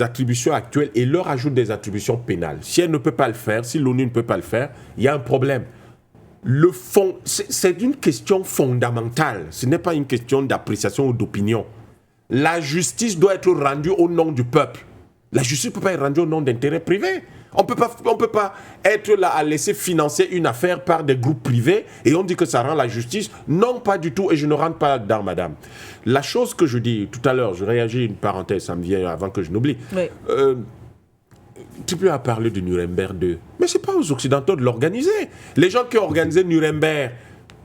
attributions actuelles et leur ajoute des attributions pénales. Si elle ne peut pas le faire, si l'ONU ne peut pas le faire, il y a un problème. Le fond, c'est une question fondamentale. Ce n'est pas une question d'appréciation ou d'opinion. La justice doit être rendue au nom du peuple. La justice ne peut pas être rendue au nom d'intérêts privés. On peut pas être là à laisser financer une affaire par des groupes privés et on dit que ça rend la justice. Non, pas du tout, et je ne rentre pas là-dedans, madame. La chose que je dis tout à l'heure, je réagis une parenthèse, ça me vient avant que je n'oublie. Oui. Tu peux parler de Nuremberg 2, mais ce n'est pas aux Occidentaux de l'organiser. Les gens qui ont organisé Nuremberg,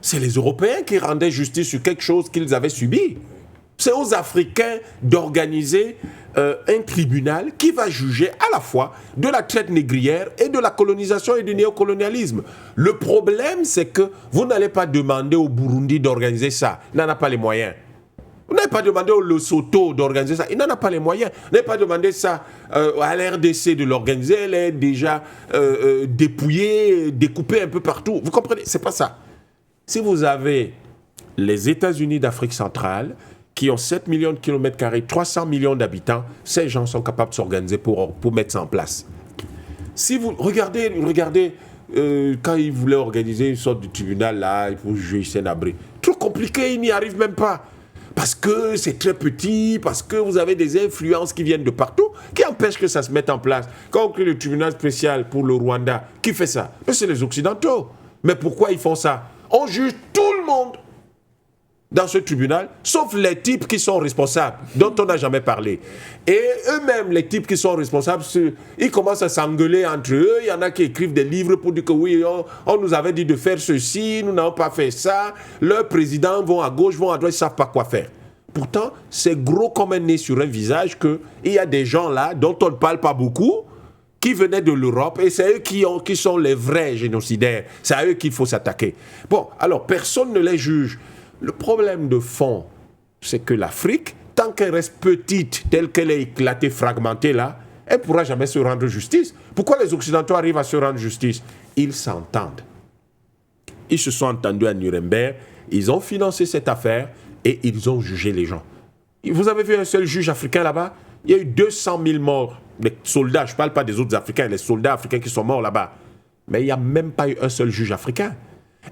c'est les Européens qui rendaient justice sur quelque chose qu'ils avaient subi. C'est aux Africains d'organiser un tribunal qui va juger à la fois de la traite négrière et de la colonisation et du néocolonialisme. Le problème, c'est que vous n'allez pas demander au Burundi d'organiser ça. Il n'en a pas les moyens. Vous n'avez pas demandé au Lesotho d'organiser ça. Il n'en a pas les moyens. Vous n'avez pas demandé ça à l'RDC de l'organiser. Elle est déjà dépouillée, découpée un peu partout. Vous comprenez? C'est pas ça. Si vous avez les États-Unis d'Afrique centrale, qui ont 7 millions de kilomètres carrés, 300 millions d'habitants, ces gens sont capables de s'organiser pour mettre ça en place. Si vous regardez quand ils voulaient organiser une sorte de tribunal là, pour juger Hissène Habré, trop compliqué, ils n'y arrivent même pas. Parce que c'est très petit, parce que vous avez des influences qui viennent de partout, qui empêchent que ça se mette en place. Quand on crée le tribunal spécial pour le Rwanda, qui fait ça? Mais c'est les Occidentaux. Mais pourquoi ils font ça? On juge tout le monde dans ce tribunal, sauf les types qui sont responsables, dont on n'a jamais parlé. Et eux-mêmes, les types qui sont responsables, ils commencent à s'engueuler entre eux. Il y en a qui écrivent des livres pour dire que oui, on nous avait dit de faire ceci, nous n'avons pas fait ça. Leurs présidents vont à gauche, vont à droite, ils ne savent pas quoi faire. Pourtant, c'est gros comme un nez sur un visage qu'il y a des gens là dont on ne parle pas beaucoup, qui venaient de l'Europe, et c'est eux qui sont les vrais génocidaires. C'est à eux qu'il faut s'attaquer. Bon, alors, personne ne les juge. Le problème de fond, c'est que l'Afrique, tant qu'elle reste petite, telle qu'elle est éclatée, fragmentée là, elle ne pourra jamais se rendre justice. Pourquoi les Occidentaux arrivent à se rendre justice? Ils s'entendent. Ils se sont entendus à Nuremberg, ils ont financé cette affaire et ils ont jugé les gens. Vous avez vu un seul juge africain là-bas? Il y a eu 200 000 morts. Les soldats, je ne parle pas des autres Africains, les soldats africains qui sont morts là-bas. Mais il n'y a même pas eu un seul juge africain.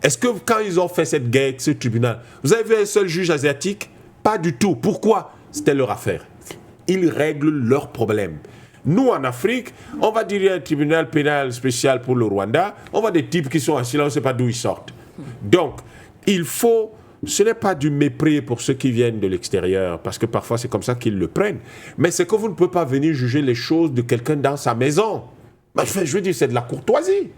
Est-ce que quand ils ont fait cette guerre, ce tribunal, vous avez vu un seul juge asiatique? Pas du tout. Pourquoi? C'était leur affaire. Ils règlent leurs problèmes. Nous, en Afrique, on va dire un tribunal pénal spécial pour le Rwanda. On voit des types qui sont assis là, on ne sait pas d'où ils sortent. Donc, ce n'est pas du mépris pour ceux qui viennent de l'extérieur, parce que parfois c'est comme ça qu'ils le prennent. Mais c'est que vous ne pouvez pas venir juger les choses de quelqu'un dans sa maison. Je veux dire, c'est de la courtoisie.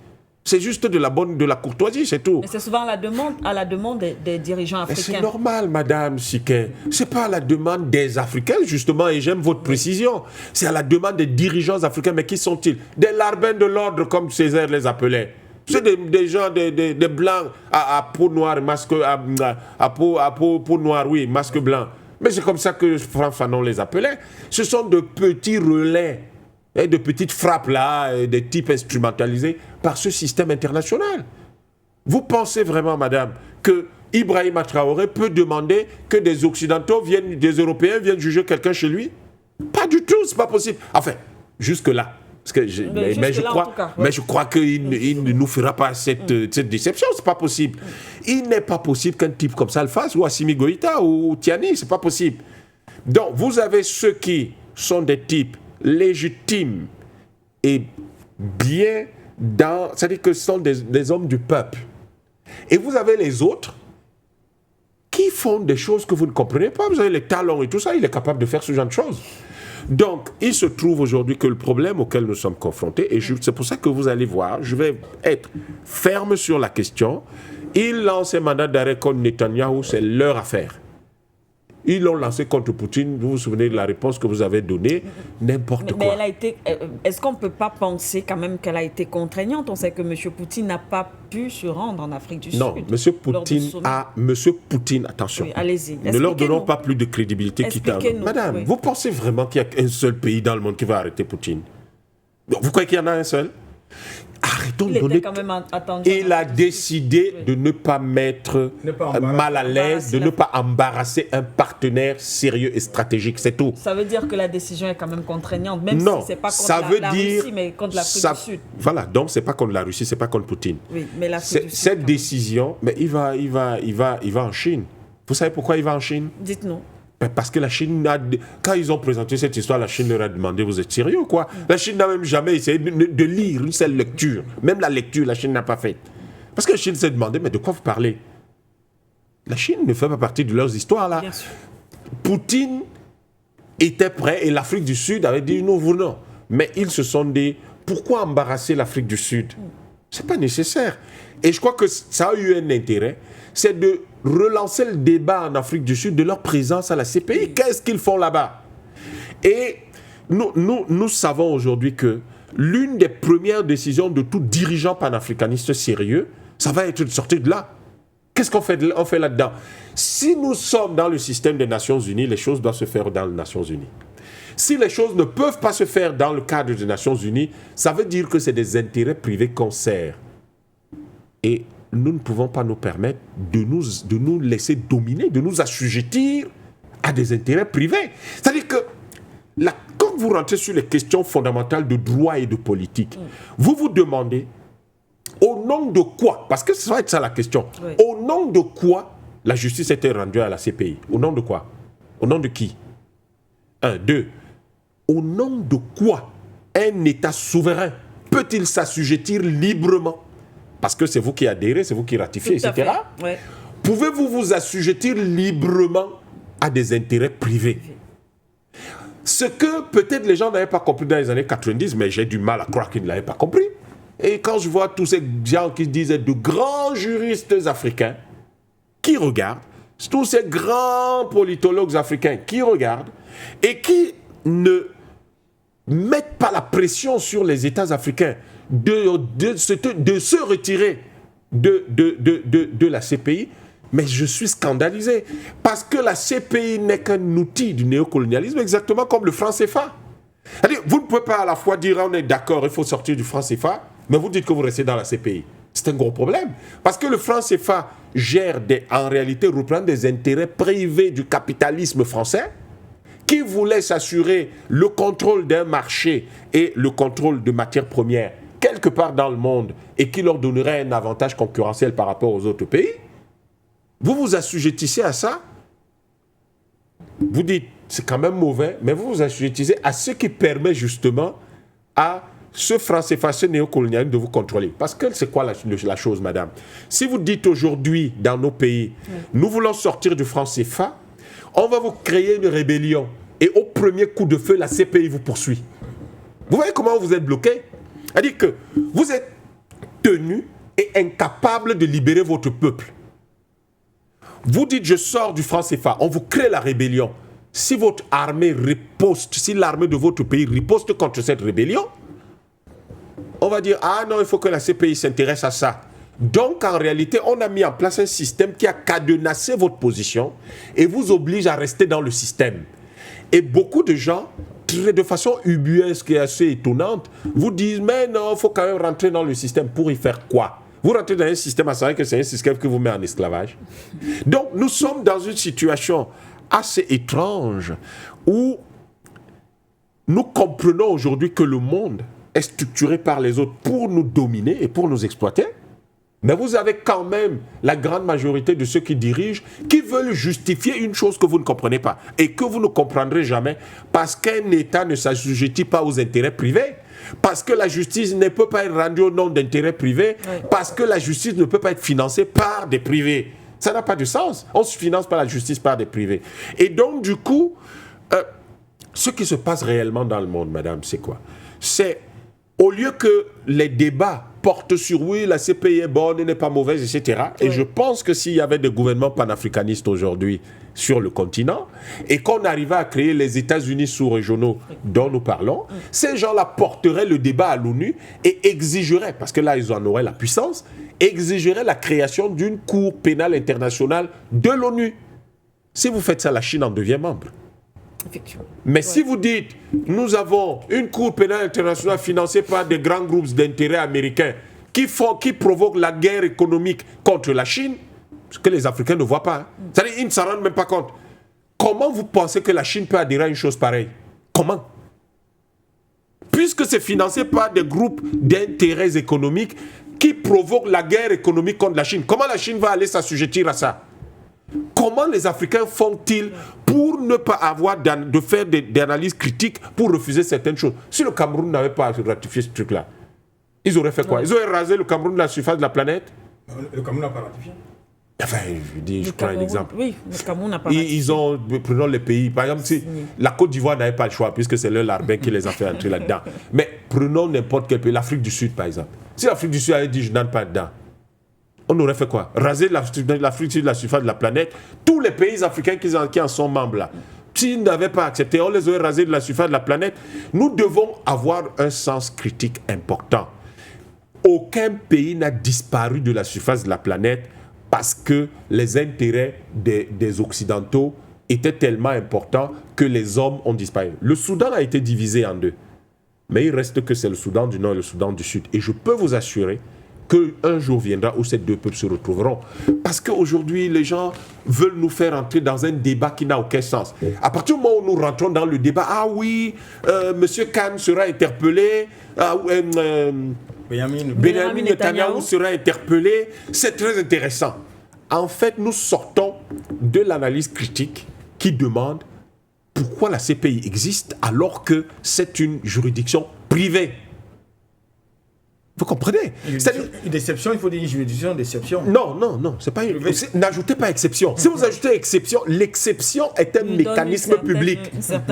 C'est juste de la courtoisie, c'est tout. Mais c'est souvent à la demande des dirigeants africains. Mais c'est normal, Madame Siké. Ce n'est pas à la demande des Africains, justement, et j'aime votre précision. C'est à la demande des dirigeants africains. Mais qui sont-ils? Des larbins de l'ordre, comme Césaire les appelait. C'est des gens, des blancs à peau noire, masque, à peau noire, oui, masque blanc. Mais c'est comme ça que Frantz Fanon les appelait. Ce sont de petits relais, de petites frappes là, des types instrumentalisés par ce système international. Vous pensez vraiment, madame, que Ibrahima Traoré peut demander que des Occidentaux viennent, des Européens viennent juger quelqu'un chez lui? Pas du tout, c'est pas possible. Enfin, jusque-là. Parce que je crois qu'il ne nous fera pas cette déception, c'est pas possible. Il n'est pas possible qu'un type comme ça le fasse, ou Assimi Goïta, ou Tiani, c'est pas possible. Donc, vous avez ceux qui sont des types légitimes et bien dans... C'est-à-dire que ce sont des hommes du peuple. Et vous avez les autres qui font des choses que vous ne comprenez pas. Vous avez les talents et tout ça, il est capable de faire ce genre de choses. Donc, il se trouve aujourd'hui que le problème auquel nous sommes confrontés, et c'est pour ça que vous allez voir, je vais être ferme sur la question, ils lancent un mandat d'arrêt contre Netanyahou, c'est leur affaire. Ils l'ont lancé contre Poutine. Vous vous souvenez de la réponse que vous avez donnée? N'importe quoi. Mais elle a été, est-ce qu'on ne peut pas penser quand même qu'elle a été contraignante? On sait que M. Poutine n'a pas pu se rendre en Afrique du Sud. Non, M. Poutine, attention. Oui, allez-y. Ne leur donnons pas plus de crédibilité Madame, vous pensez vraiment qu'il n'y a qu'un seul pays dans le monde qui va arrêter Poutine? Vous croyez qu'il y en a un seul? Arrêtons de donner. Il a décidé de ne pas mettre mal à l'aise, de ne pas embarrasser un partenaire sérieux et stratégique, c'est tout. Ça veut dire que la décision est quand même contraignante, même non, si ce n'est pas contre la Russie, mais contre l'Afrique du Sud. Voilà, donc ce n'est pas contre la Russie, ce n'est pas contre Poutine. Oui, mais l'Afrique du Sud. Cette décision, mais il va en Chine. Vous savez pourquoi il va en Chine? Dites-nous. Parce que la Chine, quand ils ont présenté cette histoire, la Chine leur a demandé, vous êtes sérieux ou quoi? La Chine n'a même jamais essayé de lire une seule lecture. Même la lecture, la Chine n'a pas fait. Parce que la Chine s'est demandé, mais de quoi vous parlez? La Chine ne fait pas partie de leurs histoires là. Poutine était prêt et l'Afrique du Sud avait dit nous venons. Mais ils se sont dit, pourquoi embarrasser l'Afrique du Sud? C'est pas nécessaire. Et je crois que ça a eu un intérêt, c'est de relancer le débat en Afrique du Sud de leur présence à la CPI. Qu'est-ce qu'ils font là-bas? Et nous savons aujourd'hui que l'une des premières décisions de tout dirigeant panafricaniste sérieux, ça va être de sortir de là. Qu'est-ce qu'on fait, là-dedans? Si nous sommes dans le système des Nations Unies, les choses doivent se faire dans les Nations Unies. Si les choses ne peuvent pas se faire dans le cadre des Nations Unies, ça veut dire que c'est des intérêts privés qu'on sert. Et nous ne pouvons pas nous permettre de nous laisser dominer, de nous assujettir à des intérêts privés. C'est-à-dire que quand vous rentrez sur les questions fondamentales de droit et de politique, vous vous demandez au nom de quoi, parce que ça va être ça la question, au nom de quoi la justice était rendue à la CPI? Au nom de quoi? Au nom de qui? 1, 2. Au nom de quoi un État souverain peut-il s'assujettir librement? Parce que c'est vous qui adhérez, c'est vous qui ratifiez, etc. Ouais. Pouvez-vous vous assujettir librement à des intérêts privés? Ce que peut-être les gens n'avaient pas compris dans les années 90, mais j'ai du mal à croire qu'ils ne l'avaient pas compris. Et quand je vois tous ces gens qui disent être de grands juristes africains, qui regardent, tous ces grands politologues africains qui regardent et qui ne mettent pas la pression sur les États africains de se retirer de la CPI, mais je suis scandalisé. Parce que la CPI n'est qu'un outil du néocolonialisme, exactement comme le franc CFA. C'est-à-dire, vous ne pouvez pas à la fois dire on est d'accord, il faut sortir du franc CFA, mais vous dites que vous restez dans la CPI. C'est un gros problème. Parce que le franc CFA gère en réalité, reprend des intérêts privés du capitalisme français, qui voulait s'assurer le contrôle d'un marché et le contrôle de matières premières quelque part dans le monde et qui leur donnerait un avantage concurrentiel par rapport aux autres pays. Vous vous assujettissez à ça. Vous dites, c'est quand même mauvais, mais vous vous assujettissez à ce qui permet justement à ce franc CFA, ce néocolonialisme de vous contrôler. Parce que c'est quoi la chose, madame? Si vous dites aujourd'hui dans nos pays, nous voulons sortir du franc CFA, on va vous créer une rébellion. Et au premier coup de feu, la CPI vous poursuit. Vous voyez comment vous êtes bloqué? C'est-à-dire que vous êtes tenu et incapable de libérer votre peuple. Vous dites, je sors du franc CFA, on vous crée la rébellion. Si votre armée riposte, si l'armée de votre pays riposte contre cette rébellion, on va dire, ah non, il faut que la CPI s'intéresse à ça. Donc, en réalité, on a mis en place un système qui a cadenassé votre position et vous oblige à rester dans le système. Et beaucoup de gens, de façon ubuesque et assez étonnante, vous disent, mais non, il faut quand même rentrer dans le système pour y faire quoi? Vous rentrez dans un système à savoir que c'est un système qui vous met en esclavage. Donc, nous sommes dans une situation assez étrange où nous comprenons aujourd'hui que le monde est structuré par les autres pour nous dominer et pour nous exploiter. Mais vous avez quand même la grande majorité de ceux qui dirigent qui veulent justifier une chose que vous ne comprenez pas et que vous ne comprendrez jamais parce qu'un État ne s'assujettit pas aux intérêts privés, parce que la justice ne peut pas être rendue au nom d'intérêts privés, parce que la justice ne peut pas être financée par des privés. Ça n'a pas de sens. On se finance par la justice par des privés. Et donc, du coup, ce qui se passe réellement dans le monde, madame, c'est quoi? C'est, au lieu que les débats portent sur oui, la CPI est bonne, elle n'est pas mauvaise, etc. Et je pense que s'il y avait des gouvernements panafricanistes aujourd'hui sur le continent et qu'on arrivait à créer les États-Unis sous-régionaux dont nous parlons, ces gens-là porteraient le débat à l'ONU et exigeraient, parce que là, ils en auraient la puissance, exigeraient la création d'une cour pénale internationale de l'ONU. Si vous faites ça, la Chine en devient membre. Mais si vous dites, nous avons une cour pénale internationale financée par des grands groupes d'intérêts américains qui provoquent la guerre économique contre la Chine, ce que les Africains ne voient pas, c'est-à-dire ils ne s'en rendent même pas compte. Comment vous pensez que la Chine peut adhérer à une chose pareille? Comment? Puisque c'est financé par des groupes d'intérêts économiques qui provoquent la guerre économique contre la Chine, comment la Chine va aller s'assujettir à ça? Comment les Africains font-ils pour ne pas avoir de faire des analyses critiques pour refuser certaines choses? Si le Cameroun n'avait pas ratifié ce truc-là, ils auraient fait quoi? Ils auraient rasé le Cameroun de la surface de la planète? Le Cameroun n'a pas ratifié. Enfin, je prends un exemple. Oui, le Cameroun n'a pas ratifié. Prenons les pays. Par exemple, si la Côte d'Ivoire n'avait pas le choix, puisque c'est leur larbin qui les a fait entrer là-dedans. Mais prenons n'importe quel pays, l'Afrique du Sud, par exemple. Si l'Afrique du Sud avait dit je n'entre pas dedans, on aurait fait quoi? Raser l'Afrique sur la surface de la planète. Tous les pays africains qui en sont membres là, s'ils n'avaient pas accepté, on les aurait rasés de la surface de la planète. Nous devons avoir un sens critique important. Aucun pays n'a disparu de la surface de la planète parce que les intérêts des Occidentaux étaient tellement importants que les hommes ont disparu. Le Soudan a été divisé en deux. Mais il reste que c'est le Soudan du Nord et le Soudan du Sud. Et je peux vous assurer qu'un jour viendra où ces deux peuples se retrouveront. Parce qu'aujourd'hui, les gens veulent nous faire entrer dans un débat qui n'a aucun sens. À partir du moment où nous rentrons dans le débat, ah oui, M. Khan sera interpellé, Benjamin Netanyahu sera interpellé, c'est très intéressant. En fait, nous sortons de l'analyse critique qui demande pourquoi la CPI existe alors que c'est une juridiction privée. Vous comprenez? Une déception, il faut dire une juridiction d'exception. Non, c'est pas une... N'ajoutez pas exception. Si vous ajoutez exception, l'exception est un mécanisme public.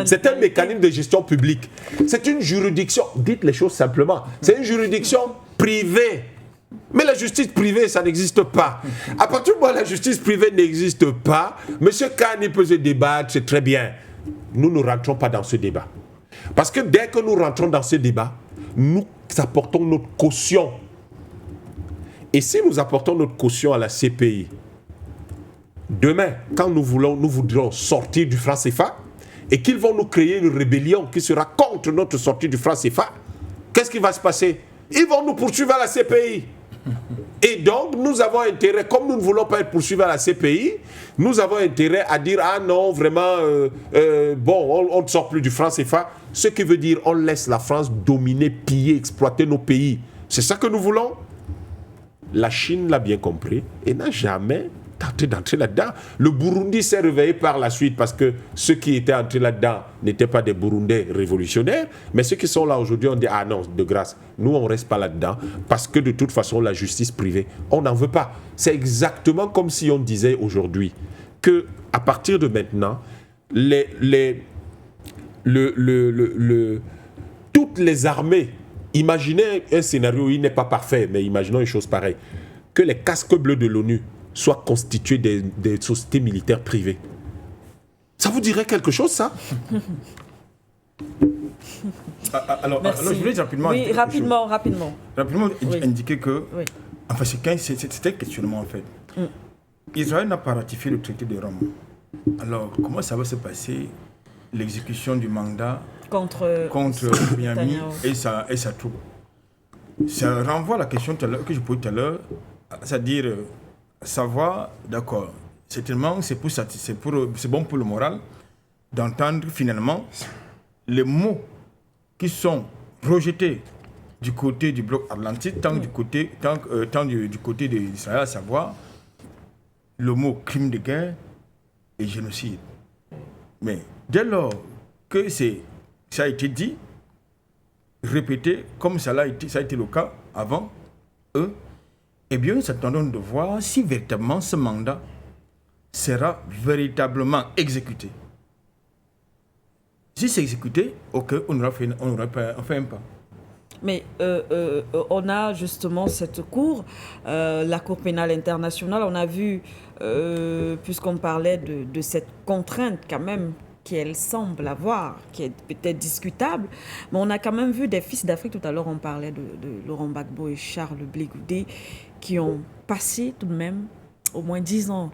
C'est un mécanisme de gestion publique. C'est une juridiction, dites les choses simplement, c'est une juridiction privée. Mais la justice privée, ça n'existe pas. À partir du moment où la justice privée n'existe pas, M. Khan, il peut se débattre, c'est très bien. Nous ne rentrons pas dans ce débat. Parce que dès que nous rentrons dans ce débat, nous apportons notre caution. Et si nous apportons notre caution à la CPI, demain, quand nous voudrons sortir du franc CFA et qu'ils vont nous créer une rébellion qui sera contre notre sortie du franc CFA, qu'est-ce qui va se passer? Ils vont nous poursuivre à la CPI. Et donc, nous avons intérêt, comme nous ne voulons pas être poursuivis à la CPI, nous avons intérêt à dire, ah non, vraiment, on ne sort plus du franc CFA. Ce qui veut dire, on laisse la France dominer, piller, exploiter nos pays. C'est ça que nous voulons. La Chine l'a bien compris et n'a jamais tenté d'entrer là-dedans. Le Burundi s'est réveillé par la suite parce que ceux qui étaient entrés là-dedans n'étaient pas des Burundais révolutionnaires, mais ceux qui sont là aujourd'hui ont dit, ah non, de grâce, nous on ne reste pas là-dedans parce que de toute façon, la justice privée, on n'en veut pas. C'est exactement comme si on disait aujourd'hui qu'à partir de maintenant, toutes les armées, imaginez un scénario où il n'est pas parfait, mais imaginons une chose pareille, que les casques bleus de l'ONU soient constitués des sociétés militaires privées. Ça vous dirait quelque chose, ça? Alors, je voulais rapidement... Oui, rapidement. Oui. Indiquer que... Oui. Enfin, c'était un questionnement, en fait. Israël n'a pas ratifié le traité de Rome. Alors, comment ça va se passer, l'exécution du mandat contre Benjamin et sa troupe? ça renvoie à la question que je posais tout à l'heure, c'est-à-dire savoir, d'accord, certainement c'est bon pour le moral d'entendre finalement les mots qui sont rejetés du côté du bloc atlantique, tant du côté d'Israël, à savoir le mot crime de guerre et génocide. Mais dès lors que ça a été dit, répété, comme ça a été le cas avant eux, eh bien, nous attendons de voir si véritablement ce mandat sera véritablement exécuté. Si c'est exécuté, ok, on aura fait un pas. Mais on a justement cette cour, la Cour pénale internationale, on a vu, puisqu'on parlait de cette contrainte quand même qu'elle semble avoir, qui est peut-être discutable, mais on a quand même vu des fils d'Afrique, tout à l'heure on parlait de Laurent Gbagbo et Charles Blé Goudé, qui ont passé tout de même au moins 10 ans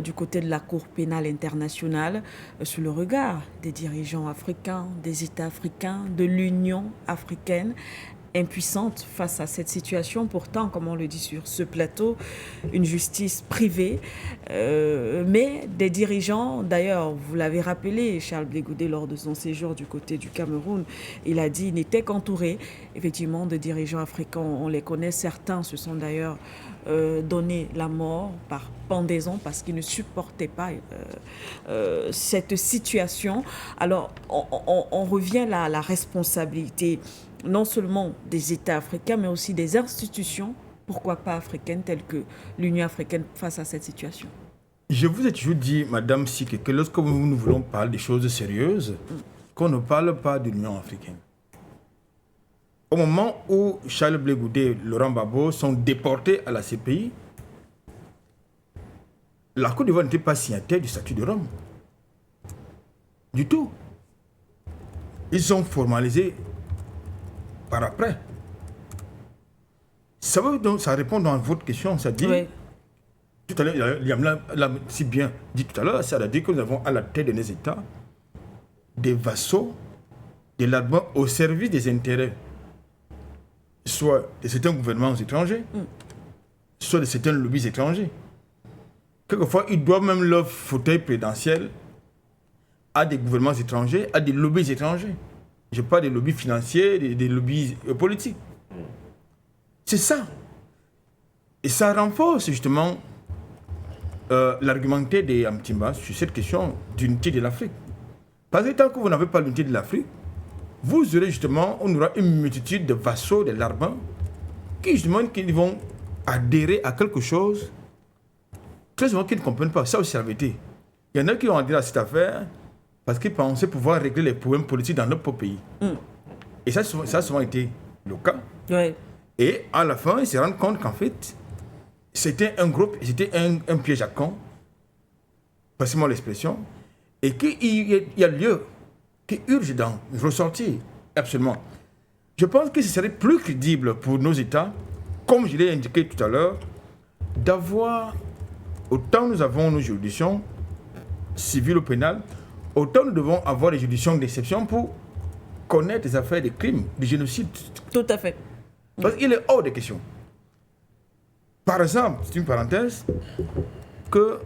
du côté de la Cour pénale internationale, sous le regard des dirigeants africains, des États africains, de l'Union africaine, impuissante face à cette situation. Pourtant, comme on le dit sur ce plateau, une justice privée, mais des dirigeants, d'ailleurs, vous l'avez rappelé, Charles Blé Goudé, lors de son séjour du côté du Cameroun, il a dit qu'il n'était qu'entouré, effectivement, de dirigeants africains. On les connaît, certains se sont d'ailleurs donné la mort par pendaison parce qu'ils ne supportaient pas cette situation. Alors, on revient là à la responsabilité non seulement des États africains, mais aussi des institutions, pourquoi pas africaines, telles que l'Union africaine face à cette situation. Je vous ai toujours dit, Madame Sike, que lorsque nous voulons parler des choses sérieuses, qu'on ne parle pas de l'Union africaine. Au moment où Charles Blé Goudé et Laurent Gbagbo sont déportés à la CPI, la Côte d'Ivoire n'était pas signataire du statut de Rome. Du tout. Ils ont formalisé par après. Ça répond dans votre question, c'est-à-dire, oui. Tout à l'heure, Liam l'a si bien dit tout à l'heure, ça veut dire que nous avons à la tête de nos États des vassaux de l'armement au service des intérêts, soit de certains gouvernements étrangers, soit de certains lobbies étrangers. Quelquefois, ils doivent même leur fauteuil présidentiel à des gouvernements étrangers, à des lobbies étrangers. Je parle des lobbies financiers, des lobbies politiques. C'est ça. Et ça renforce justement l'argumentaire des Amtimba sur cette question d'unité de l'Afrique. Parce que tant que vous n'avez pas l'unité de l'Afrique, vous aurez justement, on aura une multitude de vassaux, de larbins, qui justement qui vont adhérer à quelque chose, très souvent qu'ils ne comprennent pas. Ça aussi, la vérité. Il y en a qui ont adhéré à cette affaire parce qu'ils pensaient pouvoir régler les problèmes politiques dans leur propre pays. Et ça a souvent été le cas. Oui. Et à la fin, ils se rendent compte qu'en fait, c'était un groupe, c'était un piège à con, passez-moi l'expression, et qu'il y a lieu qui urge d'en ressortir, absolument. Je pense que ce serait plus crédible pour nos États, comme je l'ai indiqué tout à l'heure, d'avoir, autant nous avons nos juridictions civiles ou pénales, autant nous devons avoir des juridictions d'exception pour connaître des affaires de crimes, de génocide. Tout à fait. Parce qu'il est hors de question. Par exemple, c'est une parenthèse, que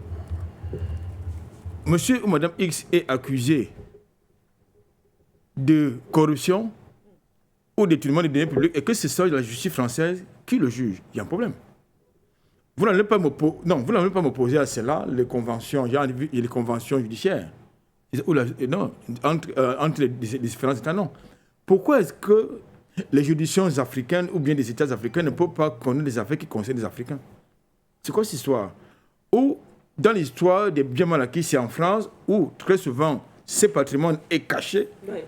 monsieur ou madame X est accusé de corruption ou détournement des deniers publics et que ce soit la justice française qui le juge. Il y a un problème. Vous n'allez pas m'opposer à cela, les conventions, il y a les conventions judiciaires. Non, entre les différents États, non. Pourquoi est-ce que les juridictions africaines ou bien des États africains ne peuvent pas connaître des affaires qui concernent les Africains? C'est quoi cette histoire? Ou dans l'histoire des biens mal acquis, c'est en France où très souvent ce patrimoine est caché, oui,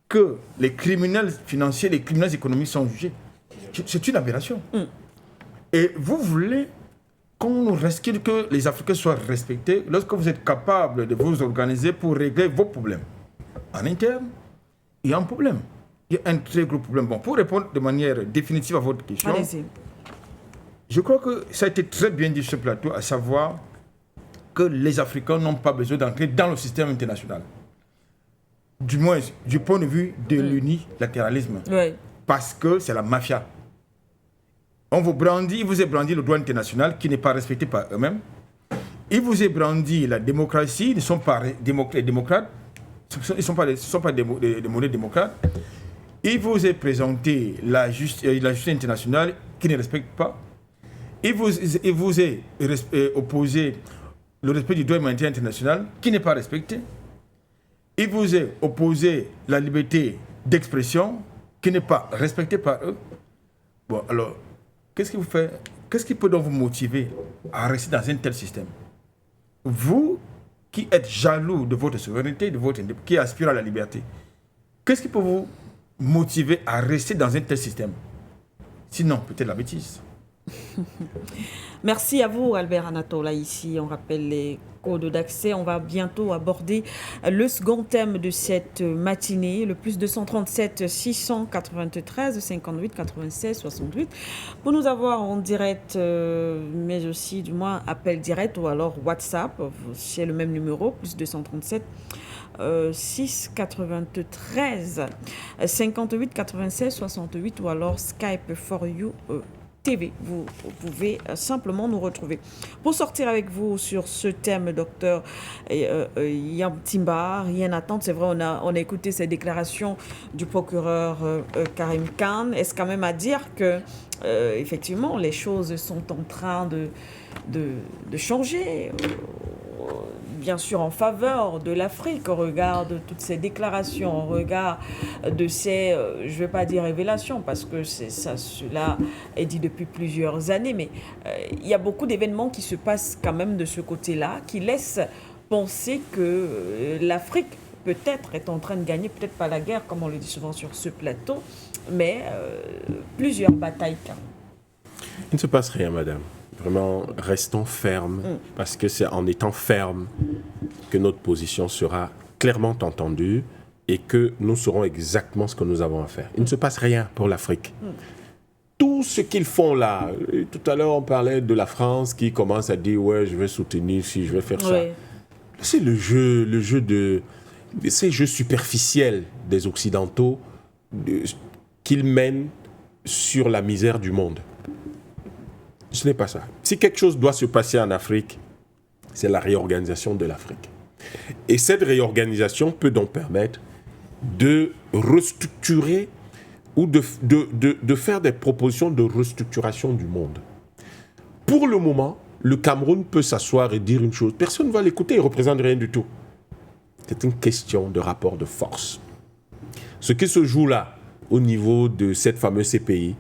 que les criminels financiers, les criminels économiques sont jugés. C'est une aberration. Et vous voulez que les Africains soient respectés lorsque vous êtes capable de vous organiser pour régler vos problèmes. En interne, il y a un problème. Il y a un très gros problème. Bon, pour répondre de manière définitive à votre question, allez-y. Je crois que ça a été très bien dit sur ce plateau, à savoir que les Africains n'ont pas besoin d'entrer dans le système international. Du moins, du point de vue de l'unilatéralisme. Oui. parce que c'est la mafia. On vous brandit, il vous est brandi le droit international qui n'est pas respecté par eux-mêmes. Il vous est brandi la démocratie, ils ne sont pas démocrates, ils ne sont pas des modèles démocrates. Il vous est présenté la justice internationale qui ne respecte pas. Il vous est opposé le respect du droit humanitaire international qui n'est pas respecté. Il vous est opposé la liberté d'expression qui n'est pas respectée par eux. Bon, alors, qu'est-ce qui peut donc vous motiver à rester dans un tel système? Vous qui êtes jaloux de votre souveraineté, qui aspire à la liberté, qu'est-ce qui peut vous motiver à rester dans un tel système? Sinon, peut-être la bêtise. Merci à vous, Albert Anatola. Ici, on rappelle les codes d'accès. On va bientôt aborder le second thème de cette matinée, le plus 237 693 58 96 68. Pour nous avoir en direct, mais aussi du moins appel direct ou alors WhatsApp, c'est le même numéro, plus 237 6 93 58 96 68 ou alors Skype for You TV. Vous pouvez simplement nous retrouver. Pour sortir avec vous sur ce thème, docteur Yamtimba, rien attendre. C'est vrai, on a écouté ces déclarations du procureur Karim Khan. Est-ce quand même à dire que, effectivement, les choses sont en train de changer bien sûr en faveur de l'Afrique, au regard de toutes ces déclarations, au regard de ces, je ne vais pas dire révélations, parce que cela est dit depuis plusieurs années, mais il y a beaucoup d'événements qui se passent quand même de ce côté-là, qui laissent penser que l'Afrique peut-être est en train de gagner, peut-être pas la guerre, comme on le dit souvent sur ce plateau, mais plusieurs batailles quand même. Il ne se passe rien, madame. Vraiment, restons fermes, parce que c'est en étant fermes que notre position sera clairement entendue et que nous saurons exactement ce que nous avons à faire. Il ne se passe rien pour l'Afrique. Tout ce qu'ils font là, tout à l'heure on parlait de la France qui commence à dire « ouais, je vais soutenir si je vais faire ça ». C'est le jeu de ces jeux superficiels des Occidentaux qu'ils mènent sur la misère du monde. Ce n'est pas ça. Si quelque chose doit se passer en Afrique, c'est la réorganisation de l'Afrique. Et cette réorganisation peut donc permettre de restructurer ou de faire des propositions de restructuration du monde. Pour le moment, le Cameroun peut s'asseoir et dire une chose. Personne ne va l'écouter, il ne représente rien du tout. C'est une question de rapport de force. Ce qui se joue là, au niveau de cette fameuse CPI,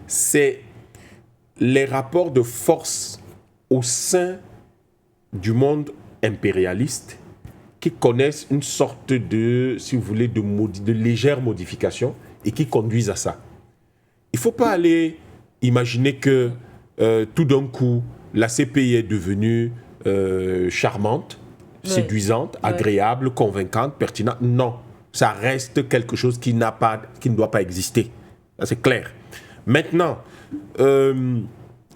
c'est les rapports de force au sein du monde impérialiste qui connaissent une sorte de, si vous voulez, de légère modification et qui conduisent à ça. Il ne faut pas aller imaginer que tout d'un coup, la CPI est devenue charmante, séduisante, agréable, convaincante, pertinente. Non, ça reste quelque chose qui ne doit pas exister. Ça, c'est clair. Maintenant,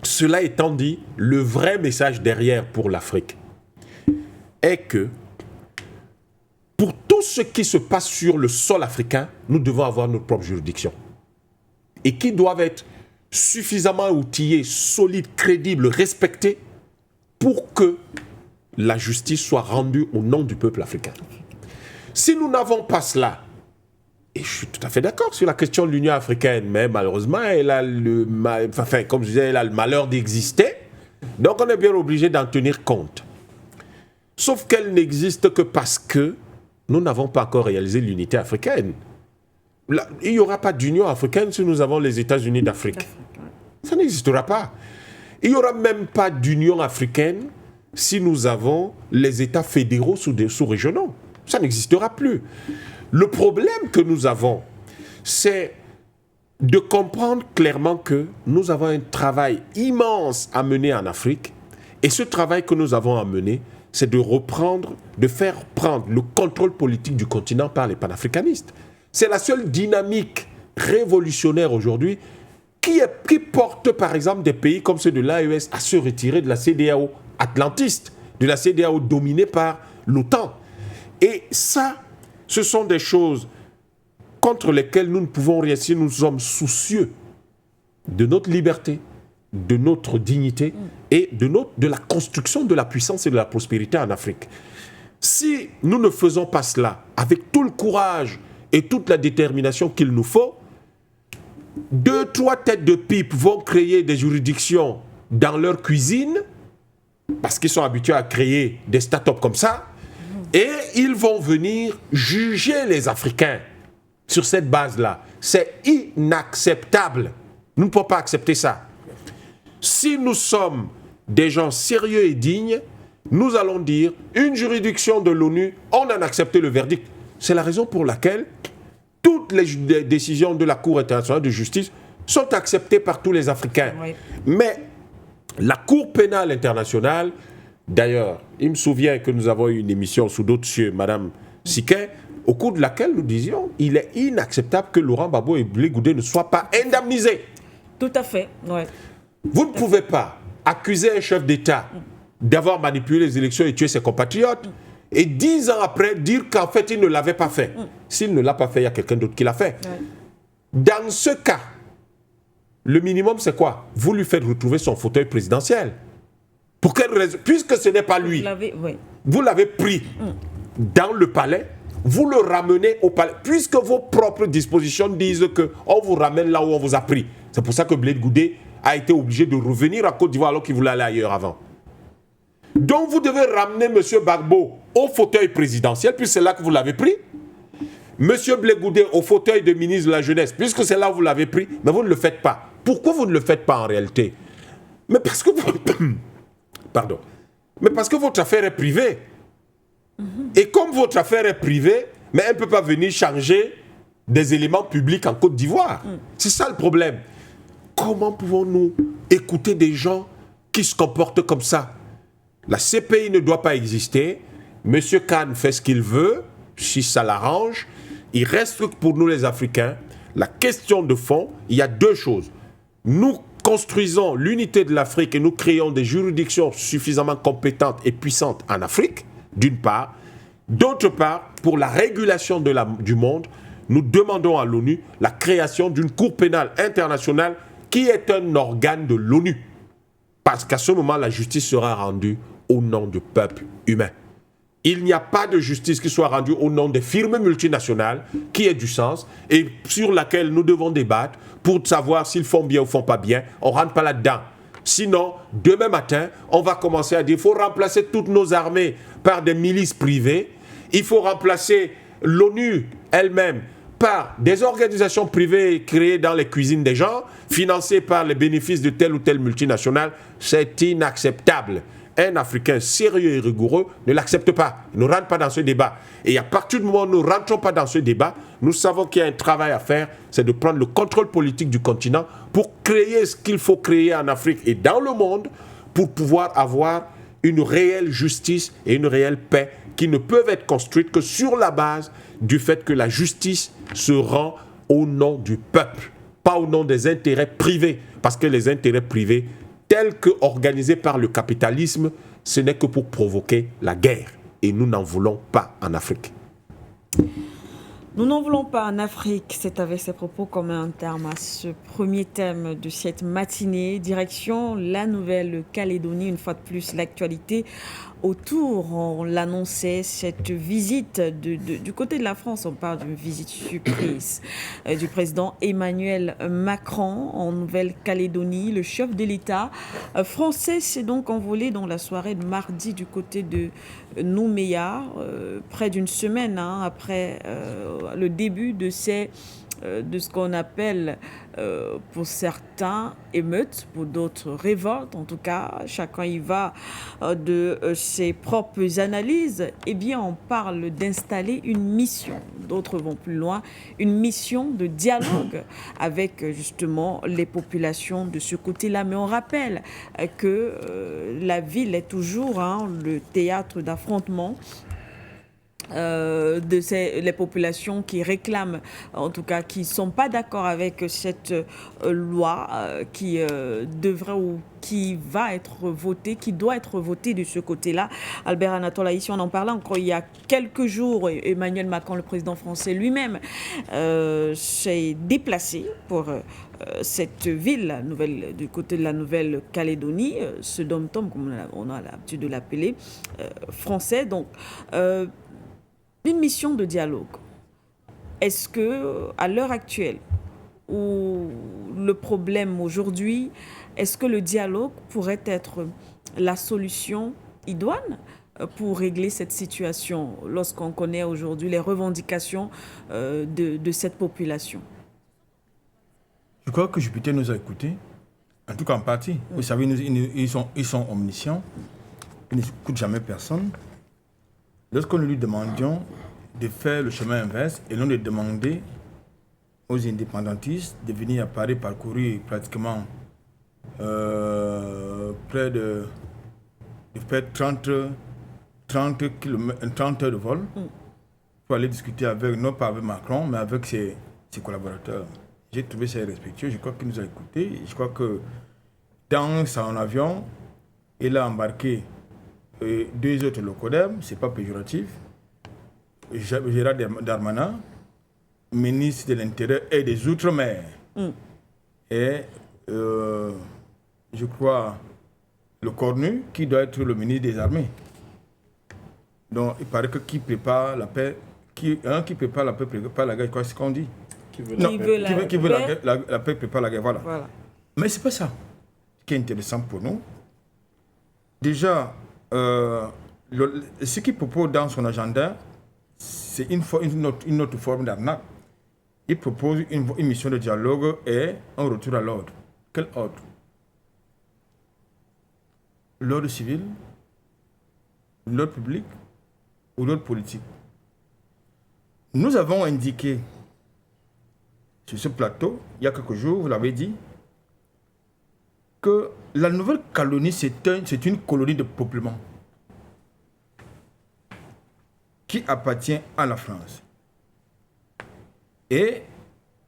cela étant dit, le vrai message derrière pour l'Afrique est que pour tout ce qui se passe sur le sol africain, nous devons avoir notre propre juridiction. Et qui doivent être suffisamment outillés, solides, crédibles, respectés pour que la justice soit rendue au nom du peuple africain. Si nous n'avons pas cela, et je suis tout à fait d'accord sur la question de l'Union africaine, mais malheureusement, elle a comme je disais, elle a le malheur d'exister. Donc on est bien obligé d'en tenir compte. Sauf qu'elle n'existe que parce que nous n'avons pas encore réalisé l'unité africaine. Là, il n'y aura pas d'Union africaine si nous avons les États-Unis d'Afrique. Ça n'existera pas. Il n'y aura même pas d'Union africaine si nous avons les États fédéraux sous-régionaux. Ça n'existera plus. Le problème que nous avons, c'est de comprendre clairement que nous avons un travail immense à mener en Afrique. Et ce travail que nous avons à mener, c'est de faire prendre le contrôle politique du continent par les panafricanistes. C'est la seule dynamique révolutionnaire aujourd'hui qui porte, par exemple, des pays comme ceux de l'AES à se retirer de la CEDEAO atlantiste, de la CEDEAO dominée par l'OTAN. Et ça, ce sont des choses contre lesquels nous ne pouvons rien si nous sommes soucieux de notre liberté, de notre dignité et de la construction de la puissance et de la prospérité en Afrique. Si nous ne faisons pas cela avec tout le courage et toute la détermination qu'il nous faut, 2-3 têtes de pipe vont créer des juridictions dans leur cuisine, parce qu'ils sont habitués à créer des start-up comme ça, et ils vont venir juger les Africains sur cette base-là. C'est inacceptable. Nous ne pouvons pas accepter ça. Si nous sommes des gens sérieux et dignes, nous allons dire, une juridiction de l'ONU, on en a accepté le verdict. C'est la raison pour laquelle toutes les décisions de la Cour internationale de justice sont acceptées par tous les Africains. Oui. Mais la Cour pénale internationale, d'ailleurs, il me souvient que nous avons eu une émission sous d'autres cieux, Madame Siquet, au cours de laquelle nous disions il est inacceptable que Laurent Gbagbo et Blé Goudé ne soient pas indemnisés. Tout à fait, ouais. Vous ne pouvez pas accuser un chef d'État d'avoir manipulé les élections et tué ses compatriotes et 10 ans après dire qu'en fait il ne l'avait pas fait. S'il ne l'a pas fait, il y a quelqu'un d'autre qui l'a fait. Ouais. Dans ce cas, le minimum c'est quoi? Vous lui faites retrouver son fauteuil présidentiel. Pour quelle raison? Puisque ce n'est pas lui. Vous l'avez pris dans le palais, vous le ramenez au palais. Puisque vos propres dispositions disent qu'on vous ramène là où on vous a pris. C'est pour ça que Blé Goudé a été obligé de revenir à Côte d'Ivoire alors qu'il voulait aller ailleurs avant. Donc vous devez ramener M. Gbagbo au fauteuil présidentiel, puisque c'est là que vous l'avez pris. M. Blé Goudé au fauteuil de ministre de la Jeunesse, puisque c'est là où vous l'avez pris, mais vous ne le faites pas. Pourquoi vous ne le faites pas en réalité? Mais parce que Pardon. Mais parce que votre affaire est privée. Et comme votre affaire est privée, mais elle ne peut pas venir changer des éléments publics en Côte d'Ivoire. C'est ça le problème. Comment pouvons-nous écouter des gens qui se comportent comme ça? La CPI ne doit pas exister. Monsieur Khan fait ce qu'il veut, si ça l'arrange. Il reste que pour nous les Africains, la question de fond, il y a deux choses. Nous construisons l'unité de l'Afrique et nous créons des juridictions suffisamment compétentes et puissantes en Afrique, d'une part. D'autre part, pour la régulation du monde, nous demandons à l'ONU la création d'une Cour pénale internationale qui est un organe de l'ONU. Parce qu'à ce moment, la justice sera rendue au nom du peuple humain. Il n'y a pas de justice qui soit rendue au nom des firmes multinationales qui ait du sens et sur laquelle nous devons débattre pour savoir s'ils font bien ou font pas bien. On ne rentre pas là-dedans. Sinon, demain matin, on va commencer à dire qu'il faut remplacer toutes nos armées par des milices privées. Il faut remplacer l'ONU elle-même par des organisations privées créées dans les cuisines des gens, financées par les bénéfices de telle ou telle multinationale. C'est inacceptable. Un Africain sérieux et rigoureux ne l'accepte pas. Il ne rentre pas dans ce débat. Et à partir du moment où nous ne rentrons pas dans ce débat, nous savons qu'il y a un travail à faire, c'est de prendre le contrôle politique du continent pour créer ce qu'il faut créer en Afrique et dans le monde pour pouvoir avoir une réelle justice et une réelle paix qui ne peuvent être construites que sur la base du fait que la justice se rend au nom du peuple, pas au nom des intérêts privés. Parce que les intérêts privés, tels qu'organisés par le capitalisme, ce n'est que pour provoquer la guerre. Et nous n'en voulons pas en Afrique. Nous n'en voulons pas en Afrique. C'est avec ces propos qu'on met un terme à ce premier thème de cette matinée. Direction la Nouvelle-Calédonie. Une fois de plus, l'actualité autour, on l'annonçait, cette visite du côté de la France, on parle d'une visite surprise du président Emmanuel Macron en Nouvelle-Calédonie. Le chef de l'État français s'est donc envolé dans la soirée de mardi du côté de Nouméa, près d'une semaine après le début de ce qu'on appelle pour certains émeutes, pour d'autres révoltes. En tout cas, chacun y va de ses propres analyses. Eh bien, on parle d'installer une mission. D'autres vont plus loin, une mission de dialogue avec justement les populations de ce côté-là. Mais on rappelle que la ville est toujours le théâtre d'affrontements les populations qui réclament, en tout cas qui ne sont pas d'accord avec cette loi qui devrait ou qui va être votée, qui doit être votée de ce côté-là. Albert Anatole, ici on en parlait encore il y a quelques jours, Emmanuel Macron, le président français lui-même, s'est déplacé pour cette ville nouvelle, du côté de la Nouvelle-Calédonie, ce dom-tom, comme on a l'habitude de l'appeler, français. Donc, une mission de dialogue. Est-ce que, à l'heure actuelle, où le problème aujourd'hui, est-ce que le dialogue pourrait être la solution idoine pour régler cette situation lorsqu'on connaît aujourd'hui les revendications de cette population? Je crois que Jupiter nous a écoutés, en tout cas en partie. Vous savez, ils sont omniscients, ils n'écoutent jamais personne. Lorsque nous lui demandions de faire le chemin inverse et non de demander aux indépendantistes de venir à Paris parcourir pratiquement près de faire 30 heures de vol pour aller discuter avec, non pas avec Macron, mais avec ses collaborateurs. J'ai trouvé ça irrespectueux, je crois qu'il nous a écoutés. Je crois que dans son avion, il a embarqué 2 autres locodèmes, ce n'est pas péjoratif. Gérard Darmanin, ministre de l'Intérieur et des Outre-mer. Et je crois le Cornu, qui doit être le ministre des Armées. Donc il paraît que qui prépare la paix, qui prépare la paix prépare la guerre, quoi, c'est ce qu'on dit. Qui veut la paix prépare la guerre, voilà. Mais c'est pas ça qui est intéressant pour nous. Déjà, ce qu'il propose dans son agenda, c'est une autre forme d'arnaque. Il propose une mission de dialogue et un retour à l'ordre. Quel ordre? L'ordre civil, l'ordre public ou l'ordre politique? Nous avons indiqué sur ce plateau, il y a quelques jours, vous l'avez dit, que la Nouvelle-Calédonie, c'est une colonie de peuplement qui appartient à la France. Et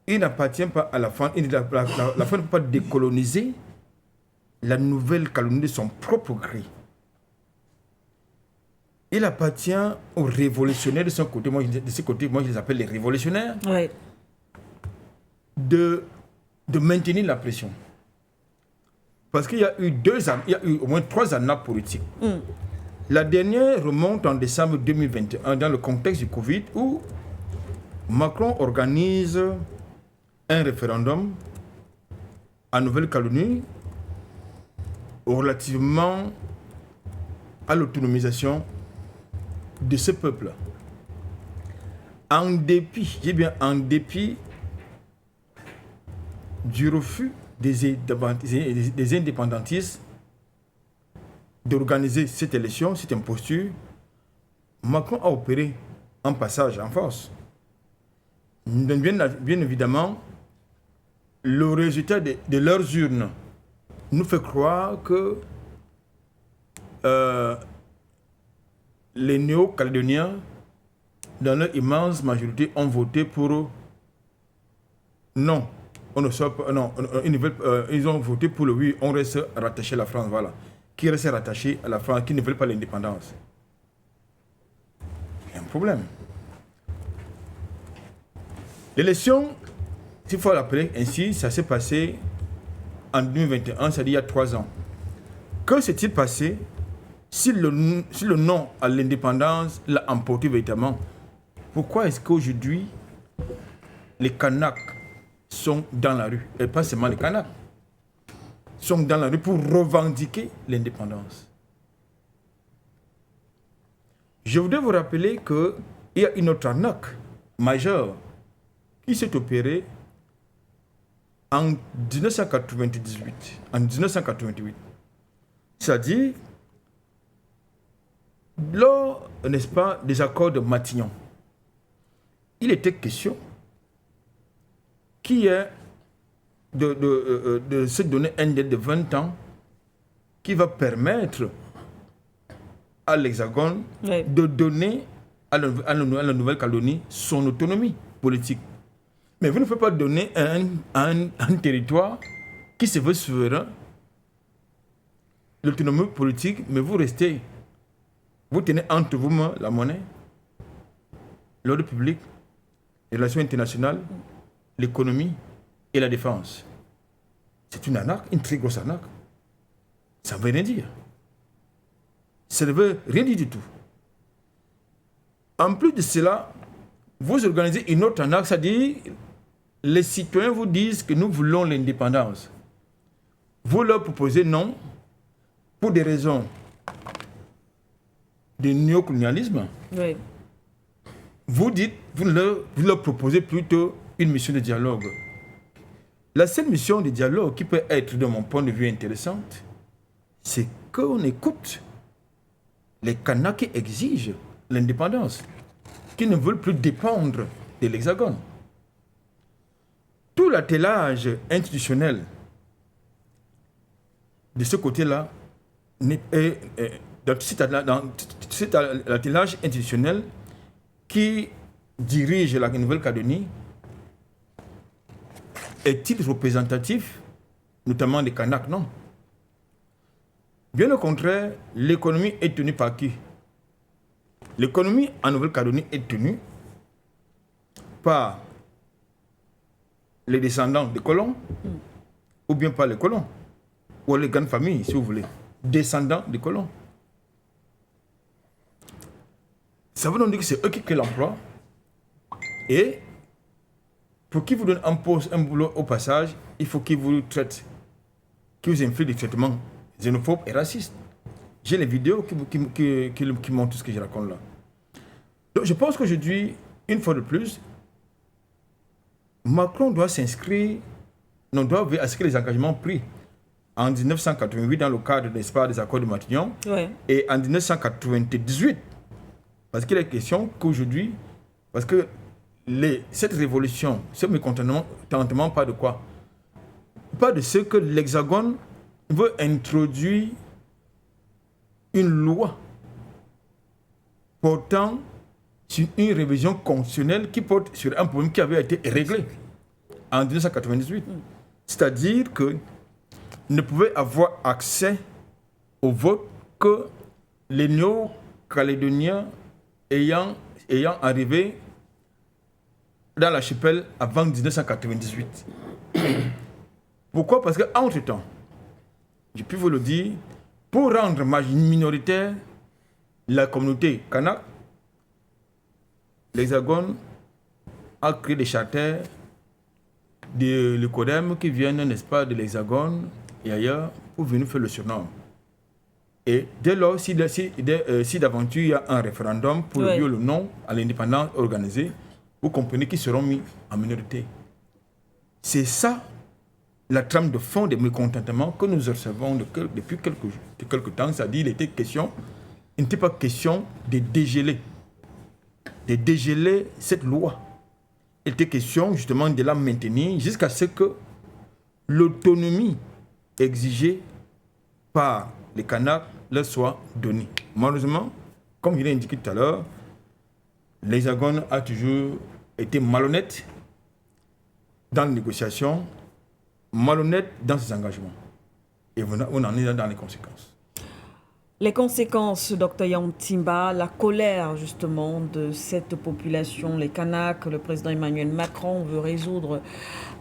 il n'appartient pas à la France. La France ne peut pas décoloniser la Nouvelle-Calédonie de son propre gré. Il appartient aux révolutionnaires de son côté. De ce côté, moi je les appelle les révolutionnaires. Ouais. De maintenir la pression. Parce qu'il y a eu au moins 3 années politiques. La dernière remonte en décembre 2021 dans le contexte du Covid où Macron organise un référendum en Nouvelle-Calédonie relativement à l'autonomisation de ce peuple. En dépit, en dépit du refus des indépendantistes d'organiser cette élection, cette imposture, Macron a opéré un passage en force. Bien évidemment, le résultat de leurs urnes nous fait croire que les néo-calédoniens, dans leur immense majorité, ont voté pour non. Ils ont voté pour le oui, on reste rattaché à la France, voilà. Qui reste rattaché à la France, qui ne veulent pas l'indépendance. Il y a un problème. L'élection, s'il faut l'appeler ainsi, ça s'est passé en 2021, c'est-à-dire il y a 3 ans. Que s'est-il passé si le non à l'indépendance l'a emporté véritablement? Pourquoi est-ce qu'aujourd'hui, les Kanaks sont dans la rue, et pas seulement les Kanaks, sont dans la rue pour revendiquer l'indépendance? Je voudrais vous rappeler qu'il y a une autre arnaque majeure qui s'est opérée en 1998. C'est-à-dire, lors, n'est-ce pas, des accords de Matignon, il était question qui est de se donner un délai de 20 ans qui va permettre à l'Hexagone de donner à la Nouvelle-Calédonie son autonomie politique. Mais vous ne pouvez pas donner à un territoire qui se veut souverain l'autonomie politique, mais vous tenez entre vous la monnaie, l'ordre public, les relations internationales, l'économie et la défense. C'est une arnaque, une très grosse arnaque. Ça ne veut rien dire. Ça ne veut rien dire du tout. En plus de cela, vous organisez une autre arnaque, c'est-à-dire les citoyens vous disent que nous voulons l'indépendance. Vous leur proposez non pour des raisons de néocolonialisme. Oui. Vous leur proposez plutôt une mission de dialogue. La seule mission de dialogue qui peut être, de mon point de vue, intéressante, c'est qu'on écoute les Kanaks qui exigent l'indépendance, qui ne veulent plus dépendre de l'Hexagone. Tout l'attelage institutionnel de ce côté-là, cet attelage institutionnel qui dirige la Nouvelle-Calédonie, est-il représentatif, notamment des Kanaks? Non. Bien au contraire, l'économie est tenue par qui? L'économie en Nouvelle-Calédonie est tenue par les descendants des colons, ou bien par les colons, ou les grandes familles, si vous voulez, descendants des colons. Ça veut donc dire que c'est eux qui créent l'emploi, et pour qu'ils vous donnent un poste, un boulot au passage, il faut qu'ils vous traitent, qu'ils vous infligent des traitements xénophobes et racistes. J'ai les vidéos qui montrent tout ce que je raconte là. Donc je pense qu'aujourd'hui, une fois de plus, Macron doit s'inscrire, doit veiller à ce que les engagements pris en 1988 dans le cadre, n'est-ce pas, des accords de Matignon, Ouais. et en 1998, parce qu'il est question qu'aujourd'hui, parce que cette révolution, ce mécontentement, pas de quoi? Pas de ce que l'Hexagone veut introduire une loi portant sur une révision constitutionnelle qui porte sur un problème qui avait été réglé en 1998. C'est-à-dire que ne pouvaient avoir accès au vote que les néo-calédoniens ayant arrivé dans l'archipel avant 1998. Pourquoi? Parce qu'entre-temps, je peux vous le dire, pour rendre minoritaire la communauté kanak, l'Hexagone a créé des charters de l'ECODEM qui viennent, n'est-ce pas, de l'Hexagone et ailleurs pour venir faire le surnom. Et dès lors, si d'aventure il y a un référendum pour dire le non à l'indépendance organisée, vous comprenez qu'ils seront mis en minorité. C'est ça la trame de fond des mécontentements que nous observons depuis quelques temps. C'est-à-dire il n'était pas question de dégeler cette loi. Il était question justement de la maintenir jusqu'à ce que l'autonomie exigée par les Kanaks leur soit donnée. Malheureusement, comme je l'ai indiqué tout à l'heure, l'Hexagone a toujours été malhonnête dans les négociations, malhonnête dans ses engagements. Et on en est dans les conséquences. Les conséquences, Dr Yantimba, la colère justement de cette population, les Kanaks, le président Emmanuel Macron veut résoudre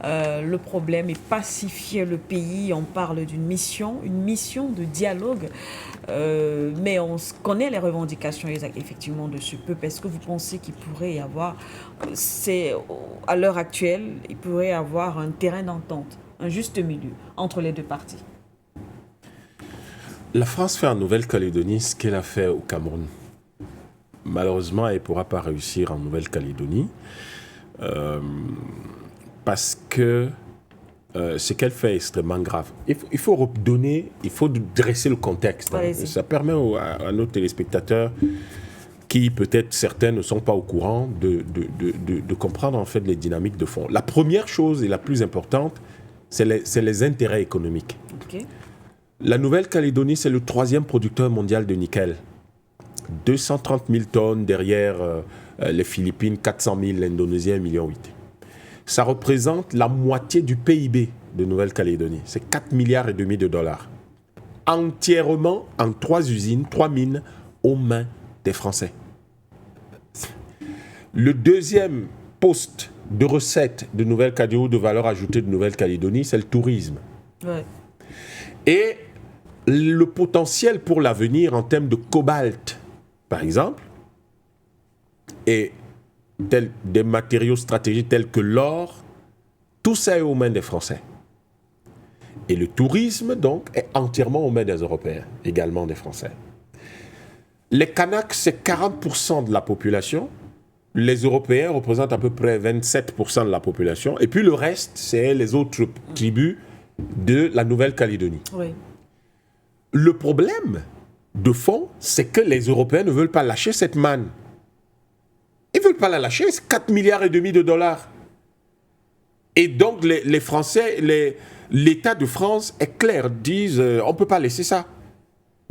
le problème et pacifier le pays. On parle d'une mission de dialogue, mais on connaît les revendications effectivement de ce peuple. Est-ce que vous pensez qu'il pourrait y avoir, à l'heure actuelle, il pourrait y avoir un terrain d'entente, un juste milieu entre les deux parties? La France fait en Nouvelle-Calédonie ce qu'elle a fait au Cameroun. Malheureusement, elle ne pourra pas réussir en Nouvelle-Calédonie parce que ce qu'elle fait est extrêmement grave. Il faut dresser le contexte. Ça permet à nos téléspectateurs qui, peut-être certains, ne sont pas au courant de comprendre en fait les dynamiques de fond. La première chose et la plus importante, c'est les intérêts économiques. Okay. La Nouvelle-Calédonie, c'est le 3e producteur mondial de nickel. 230 000 tonnes, derrière les Philippines, 400 000, l'Indonésie, 1,8 million. Ça représente la moitié du PIB de Nouvelle-Calédonie. C'est 4,5 milliards de dollars. Entièrement en 3 usines, 3 mines, aux mains des Français. Le deuxième poste de recettes de Nouvelle-Calédonie, de valeur ajoutée de Nouvelle-Calédonie, c'est le tourisme. Ouais. Et le potentiel pour l'avenir en termes de cobalt, par exemple, et des matériaux stratégiques tels que l'or, tout ça est aux mains des Français. Et le tourisme, donc, est entièrement aux mains des Européens, également des Français. Les Kanaks, c'est 40% de la population. Les Européens représentent à peu près 27% de la population. Et puis le reste, c'est les autres tribus de la Nouvelle-Calédonie. Oui. Le problème de fond, c'est que les Européens ne veulent pas lâcher cette manne. Ils ne veulent pas la lâcher, c'est 4,5 milliards de dollars. Et donc les Français, l'État de France est clair, disent on ne peut pas laisser ça.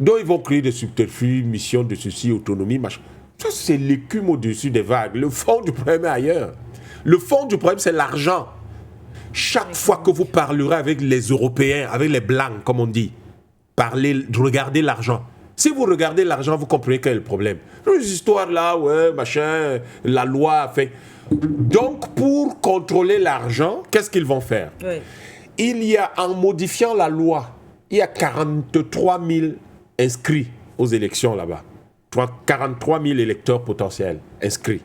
Donc ils vont créer des subterfuges, missions de ceci, autonomie, machin. Ça c'est l'écume au-dessus des vagues. Le fond du problème est ailleurs. Le fond du problème c'est l'argent. Chaque fois que vous parlerez avec les Européens, avec les Blancs comme on dit, regardez l'argent. Si vous regardez l'argent, vous comprenez quel est le problème. Les histoires là, ouais, machin, la loi a fait... Donc, pour contrôler l'argent, qu'est-ce qu'ils vont faire? Oui. Il y a, en modifiant la loi, il y a 43 000 inscrits aux élections là-bas. 43 000 électeurs potentiels inscrits.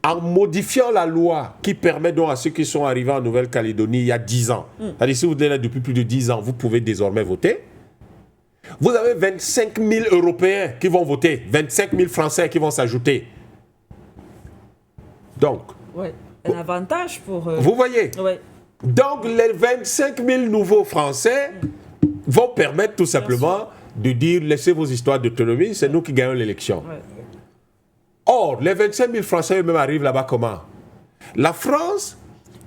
En modifiant la loi qui permet donc à ceux qui sont arrivés en Nouvelle-Calédonie il y a 10 ans, c'est-à-dire si vous êtes là depuis plus de 10 ans, vous pouvez désormais voter. Vous avez 25 000 Européens qui vont voter, 25 000 Français qui vont s'ajouter. Donc, ouais, un avantage pour... Vous voyez, ouais. Donc les 25 000 nouveaux Français vont permettre tout simplement de dire laissez vos histoires d'autonomie, c'est nous qui gagnons l'élection. Ouais. Or, les 25 000 Français eux-mêmes arrivent là-bas comment? La France,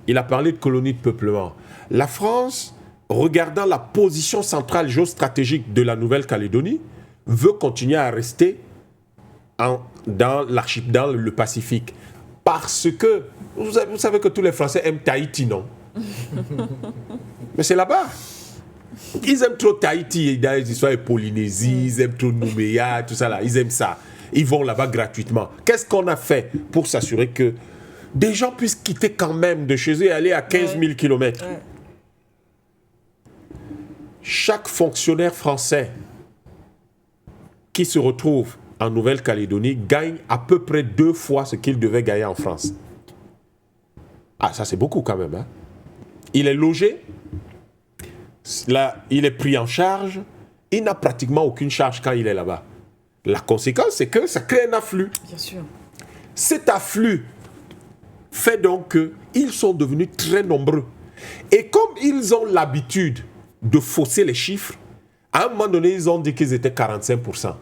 il a parlé de colonie de peuplement. La France, regardant la position centrale géostratégique de la Nouvelle-Calédonie, veut continuer à rester dans le Pacifique. Parce que, vous savez que tous les Français aiment Tahiti, non? Mais c'est là-bas. Ils aiment trop Tahiti, dans les histoires de Polynésie, ils aiment trop Nouméa, tout ça là, ils aiment ça. Ils vont là-bas gratuitement. Qu'est-ce qu'on a fait pour s'assurer que des gens puissent quitter quand même de chez eux et aller à 15 000 km? Ouais. Chaque fonctionnaire français qui se retrouve en Nouvelle-Calédonie gagne à peu près 2 fois ce qu'il devait gagner en France. Ah, ça c'est beaucoup quand même. Hein? Il est logé, là, il est pris en charge, il n'a pratiquement aucune charge quand il est là-bas. La conséquence, c'est que ça crée un afflux. Bien sûr. Cet afflux fait donc qu'ils sont devenus très nombreux. Et comme ils ont l'habitude de fausser les chiffres, à un moment donné, ils ont dit qu'ils étaient 45%.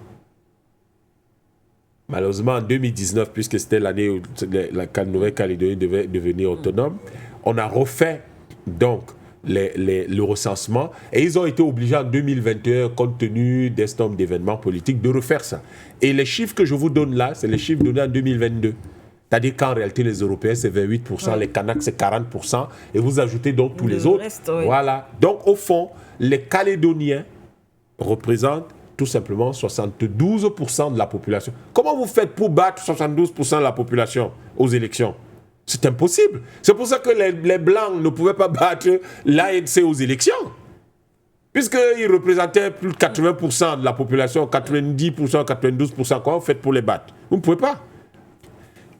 Malheureusement, en 2019, puisque c'était l'année où la Nouvelle-Calédonie devait devenir autonome, on a refait donc le recensement et ils ont été obligés en 2021, compte tenu d'un certain nombre d'événements politiques, de refaire ça. Et les chiffres que je vous donne là, c'est les chiffres donnés en 2022. C'est-à-dire qu'en réalité, les Européens, c'est 28%, ouais. Les Kanaks, c'est 40%, et vous ajoutez donc tous les autres. Reste, oui. Voilà. Donc, au fond, les Calédoniens représentent tout simplement 72% de la population. Comment vous faites pour battre 72% de la population aux élections? C'est impossible. C'est pour ça que les Blancs ne pouvaient pas battre l'ANC aux élections. Puisqu'ils représentaient plus de 80% de la population, 90%, 92%. Comment vous faites pour les battre? Vous ne pouvez pas.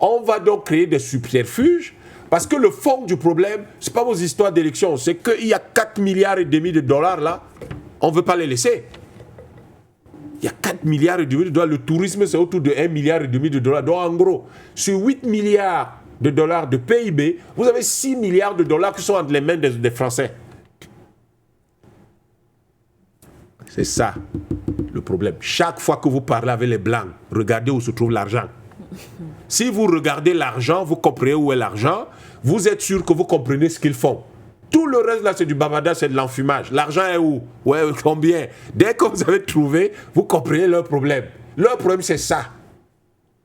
On va donc créer des subterfuges parce que le fond du problème, ce n'est pas vos histoires d'élections. C'est qu'il y a 4,5 milliards de dollars là, on ne veut pas les laisser. Il y a 4,5 milliards de dollars. Le tourisme, c'est autour de 1,5 milliard de dollars. Donc, en gros, sur 8 milliards de dollars de PIB, vous avez 6 milliards de dollars qui sont entre les mains des Français. C'est ça, le problème. Chaque fois que vous parlez avec les Blancs, regardez où se trouve l'argent. Si vous regardez l'argent, vous comprenez où est l'argent, vous êtes sûr que vous comprenez ce qu'ils font. Tout le reste, là, c'est du babada, c'est de l'enfumage. L'argent est où? Ouais, combien? Dès que vous avez trouvé, vous comprenez leur problème. Leur problème, c'est ça.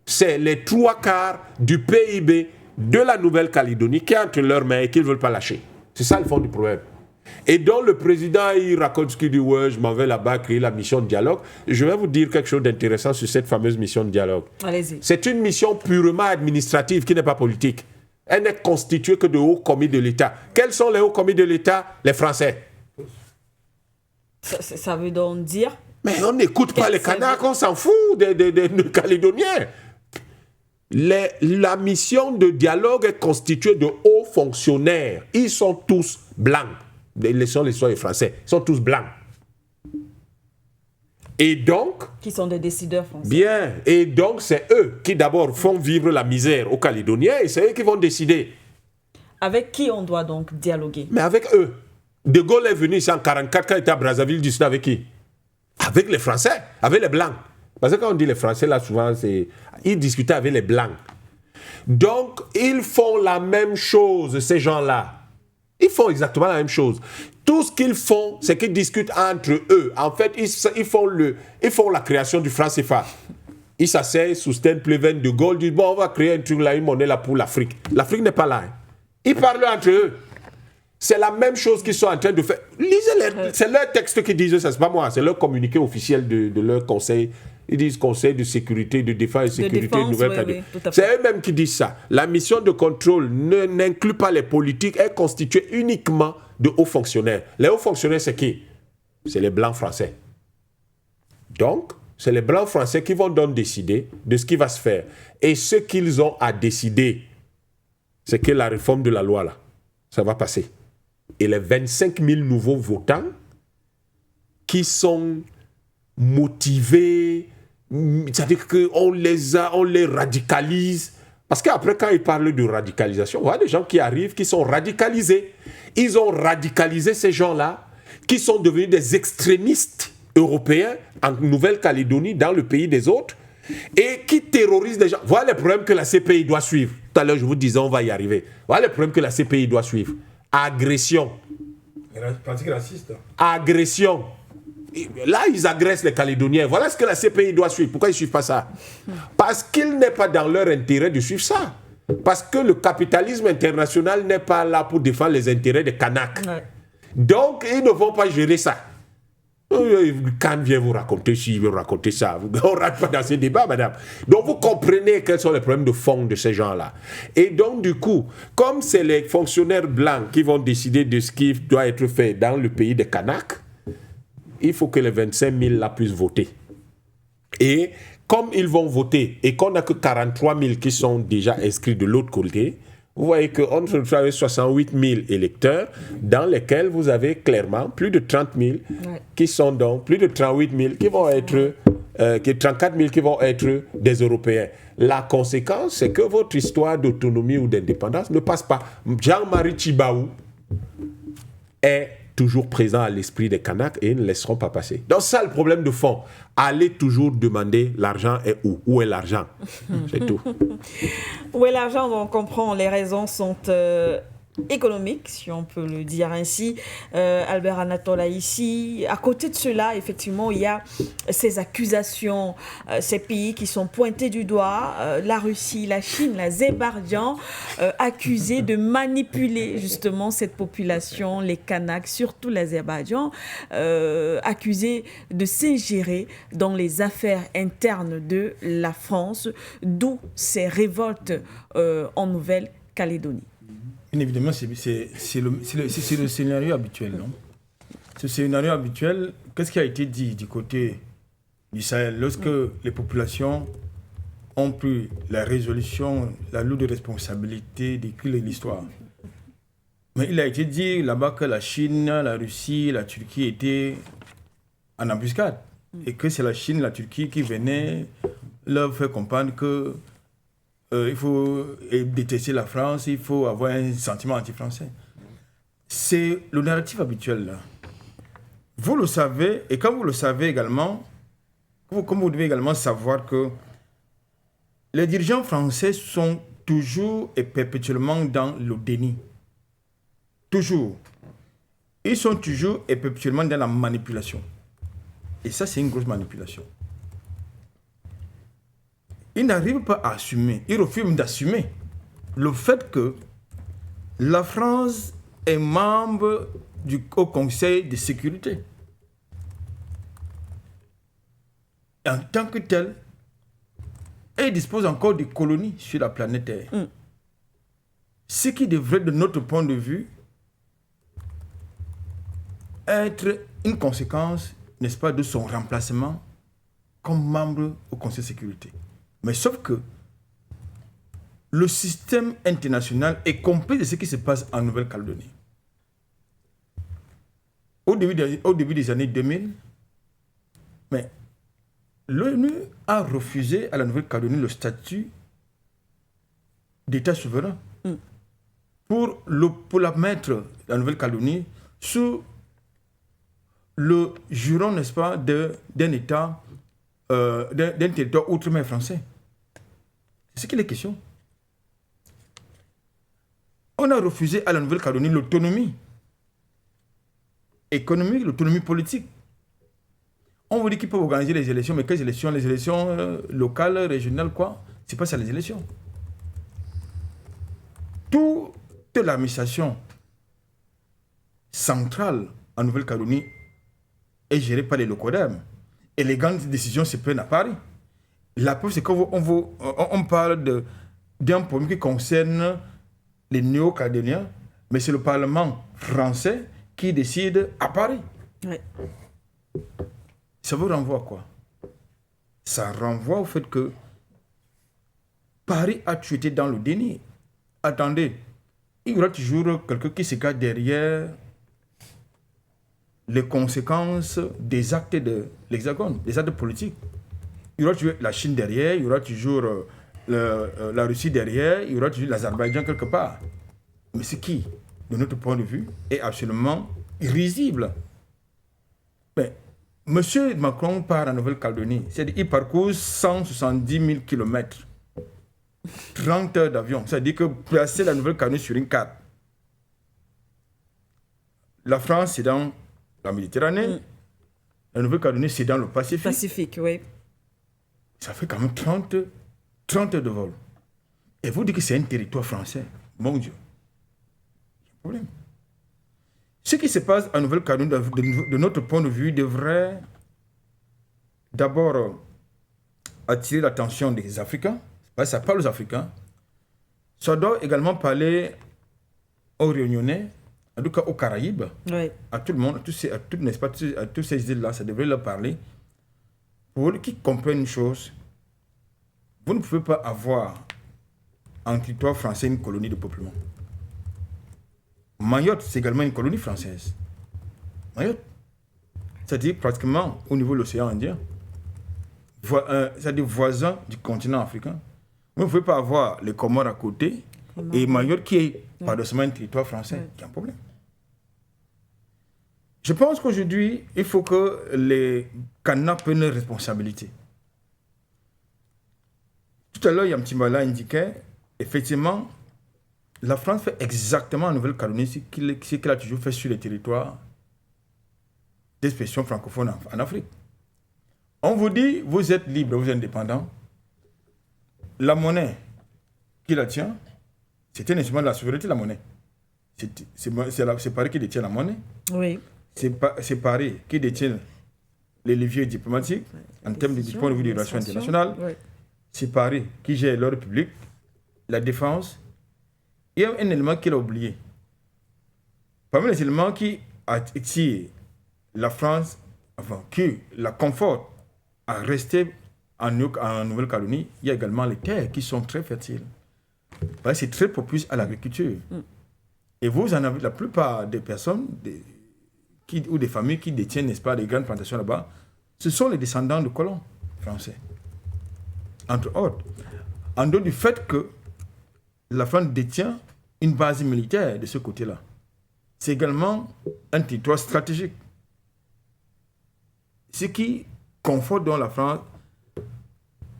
C'est les 3/4 du PIB de la Nouvelle-Calédonie qui est entre leurs mains et qu'ils ne veulent pas lâcher. C'est ça le fond du problème. Et donc le président, il raconte ce qu'il dit, ouais, je m'en vais là-bas créer la mission de dialogue. Je vais vous dire quelque chose d'intéressant sur cette fameuse mission de dialogue. Allez-y. C'est une mission purement administrative qui n'est pas politique. Elle n'est constituée que de hauts commis de l'État. Quels sont les hauts commis de l'État? Les Français. Ça veut donc dire... Mais on n'écoute pas les Kanaks, on s'en fout des Calédoniens. La mission de dialogue est constituée de hauts fonctionnaires. Ils sont tous blancs. Ils sont les Français. Ils sont tous blancs. Et donc... Qui sont des décideurs français. Bien. Et donc, c'est eux qui d'abord font vivre la misère aux Calédoniens et c'est eux qui vont décider. Avec qui on doit donc dialoguer? Mais avec eux. De Gaulle est venu ici en 1944 quand il était à Brazzaville du Sud avec qui? Avec les Français, avec les Blancs. Parce que quand on dit les Français, là, souvent, ils discutaient avec les Blancs. Donc, ils font la même chose, ces gens-là. Ils font exactement la même chose. Tout ce qu'ils font, c'est qu'ils discutent entre eux. En fait, ils font la création du franc CFA. Ils s'asseyent sous Sten Pleven de Gaulle, disent, bon, on va créer un truc là, une monnaie là pour l'Afrique. L'Afrique n'est pas là. Hein. Ils parlent entre eux. C'est la même chose qu'ils sont en train de faire. Lisez c'est leur texte qui disent ça, c'est pas moi, c'est leur communiqué officiel de leur conseil. Ils disent Conseil de sécurité, de défense et sécurité Nouvelle-Calédonie. Oui, c'est eux-mêmes qui disent ça. La mission de contrôle n'inclut pas les politiques, elle est constituée uniquement de hauts fonctionnaires. Les hauts fonctionnaires, c'est qui? C'est les Blancs français. Donc, c'est les Blancs français qui vont donc décider de ce qui va se faire. Et ce qu'ils ont à décider, c'est que la réforme de la loi, là, ça va passer. Et les 25 000 nouveaux votants qui sont motivés, c'est-à-dire qu'on les radicalise. Parce qu'après, quand ils parlent de radicalisation, on voit des gens qui arrivent, qui sont radicalisés. Ils ont radicalisé ces gens-là, qui sont devenus des extrémistes européens en Nouvelle-Calédonie, dans le pays des autres, et qui terrorisent les gens. Voilà le problème que la CPI doit suivre. Tout à l'heure, je vous disais, on va y arriver. Voilà le problème que la CPI doit suivre. Agression. Pratique raciste. Agression. Là, ils agressent les Calédoniens. Voilà ce que la CPI doit suivre. Pourquoi ils ne suivent pas ça? Parce qu'il n'est pas dans leur intérêt de suivre ça. Parce que le capitalisme international n'est pas là pour défendre les intérêts des Kanaks. Ouais. Donc, ils ne vont pas gérer ça. Quand vient vous raconter ci, il veut raconter ça. On ne rentre pas dans ces débats, madame. Donc, vous comprenez quels sont les problèmes de fond de ces gens-là. Et donc, du coup, comme c'est les fonctionnaires blancs qui vont décider de ce qui doit être fait dans le pays des Kanaks, il faut que les 25 000 là puissent voter. Et comme ils vont voter et qu'on n'a que 43 000 qui sont déjà inscrits de l'autre côté, vous voyez qu'on se retrouve avec 68 000 électeurs dans lesquels vous avez clairement plus de 30 000 qui sont donc, plus de 38 000 qui vont être, 34 000 qui vont être des Européens. La conséquence, c'est que votre histoire d'autonomie ou d'indépendance ne passe pas. Jean-Marie Tjibaou est toujours présent à l'esprit des Kanaks et ils ne laisseront pas passer. Donc ça, le problème de fond. Allez toujours demander l'argent est où? Où est l'argent? C'est tout. Où est l'argent? On comprend, les raisons sont économiques, si on peut le dire ainsi. Albert Anatola ici. À côté de cela, effectivement, il y a ces accusations, ces pays qui sont pointés du doigt, la Russie, la Chine, l'Azerbaïdjan, accusés de manipuler justement cette population, les Kanaks, surtout l'Azerbaïdjan, accusés de s'ingérer dans les affaires internes de la France, d'où ces révoltes en Nouvelle-Calédonie. Bien évidemment, c'est le scénario habituel, non? Ce scénario habituel, qu'est-ce qui a été dit du côté du Sahel lorsque les populations ont pris la résolution, la lourde responsabilité d'écrire l'histoire? Mais il a été dit là-bas que la Chine, la Russie, la Turquie étaient en embuscade. Et que c'est la Chine, la Turquie qui venaient leur faire comprendre que il faut détester la France, il faut avoir un sentiment anti-français. C'est le narratif habituel là. Vous le savez, et quand vous le savez également, comme vous devez également savoir que les dirigeants français sont toujours et perpétuellement dans le déni. Toujours. Ils sont toujours et perpétuellement dans la manipulation. Et ça, c'est une grosse manipulation. ils n'arrivent pas à assumer, ils refusent d'assumer le fait que la France est membre du Haut Conseil de sécurité. En tant que tel, elle dispose encore de colonies sur la planète Terre. Ce qui devrait, de notre point de vue, être une conséquence, n'est-ce pas, de son remplacement comme membre au Conseil de sécurité. Mais sauf que le système international est complet de ce qui se passe en Nouvelle-Calédonie. Au début des années 2000, mais l'ONU a refusé à la Nouvelle-Calédonie le statut d'État souverain pour la mettre, la Nouvelle-Calédonie, sous le juron, n'est-ce pas, d'un État, d'un territoire outre-mer français. C'est ce qu'il est question. On a refusé à la Nouvelle-Calédonie l'autonomie économique, l'autonomie politique. On vous dit qu'ils peuvent organiser les élections, mais quelles élections? Les élections locales, régionales, quoi? C'est pas ça les élections. Toute l'administration centrale en Nouvelle-Calédonie est gérée par les locodèmes. Et les grandes décisions se prennent à Paris. La preuve, c'est qu'on parle d'un problème qui concerne les néo-calédoniens, mais c'est le Parlement français qui décide à Paris. Oui. Ça vous renvoie à quoi? Ça renvoie au fait que Paris a chuté dans le déni. Attendez, il y aura toujours quelqu'un qui se cache derrière les conséquences des actes de l'Hexagone, des actes politiques. Il y aura toujours la Chine derrière, il y aura toujours la Russie derrière, il y aura toujours l'Azerbaïdjan quelque part. Mais ce qui, de notre point de vue, est absolument risible. Mais M. Macron part en Nouvelle-Calédonie, c'est-à-dire qu'il parcourt 170 000 km, 30 heures d'avion, c'est-à-dire que placer la Nouvelle-Calédonie sur une carte. La France, c'est dans la Méditerranée, la Nouvelle-Calédonie, c'est dans le Pacifique. Pacifique, oui. Ça fait quand même 30 heures de vol. Et vous dites que c'est un territoire français. Mon Dieu. Il y a un problème. Ce qui se passe en Nouvelle-Calédonie, de notre point de vue, devrait d'abord attirer l'attention des Africains. Ça parle aux Africains. Ça doit également parler aux Réunionnais, en tout cas aux Caraïbes, Oui. à tout le monde, à toutes ces îles-là, ça devrait leur parler. Pour qu'ils comprennent une chose, vous ne pouvez pas avoir en territoire français une colonie de peuplement. Mayotte, c'est également une colonie française. Mayotte, c'est-à-dire pratiquement au niveau de l'océan Indien, c'est-à-dire voisin du continent africain. Vous ne pouvez pas avoir les Comores à côté et Mayotte qui est paradoxalement un territoire français. Il y a un problème. Je pense qu'aujourd'hui, il faut que les Canadiens prennent leurs responsabilités. Tout à l'heure, Yamtimala indiquait, effectivement, la France fait exactement en Nouvelle-Calédonie ce qu'elle a toujours fait sur les territoires d'expression francophone en Afrique. On vous dit, vous êtes libre, vous êtes indépendant. La monnaie qui la tient, c'est un instrument de la souveraineté, la monnaie. C'est Paris qui détient la monnaie. Oui. C'est Paris qui détient les leviers diplomatiques en termes du point de vue des relations internationales. Oui. C'est Paris qui gère l'ordre public, la défense. Il y a un élément qu'il a oublié. Parmi les éléments qui attirent la France, enfin, qui la confortent à rester en Nouvelle-Calédonie, il y a également les terres qui sont très fertiles. Parce que c'est très propice à l'agriculture. Et vous en avez la plupart des personnes ou des familles qui détiennent, n'est-ce pas, des grandes plantations là-bas, ce sont les descendants de colons français. Entre autres. En dehors du fait que la France détient une base militaire de ce côté-là. C'est également un territoire stratégique. Ce qui conforte donc la France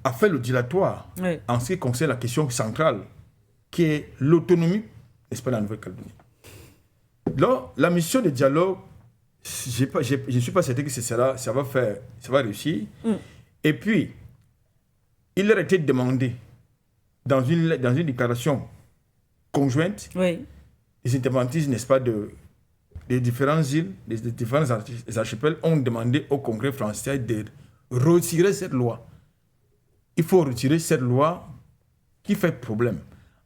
a fait le dilatoire en ce qui concerne la question centrale, qui est l'autonomie, n'est-ce pas, de la Nouvelle-Calédonie. Donc, la mission de dialogue, je ne suis pas certain que ça va réussir. Et puis, il leur était demandé, dans une déclaration conjointe, Oui. les indépendantistes, n'est-ce pas, des différentes îles, des différents archipels, ont demandé au Congrès français de retirer cette loi. Il faut retirer cette loi qui fait problème.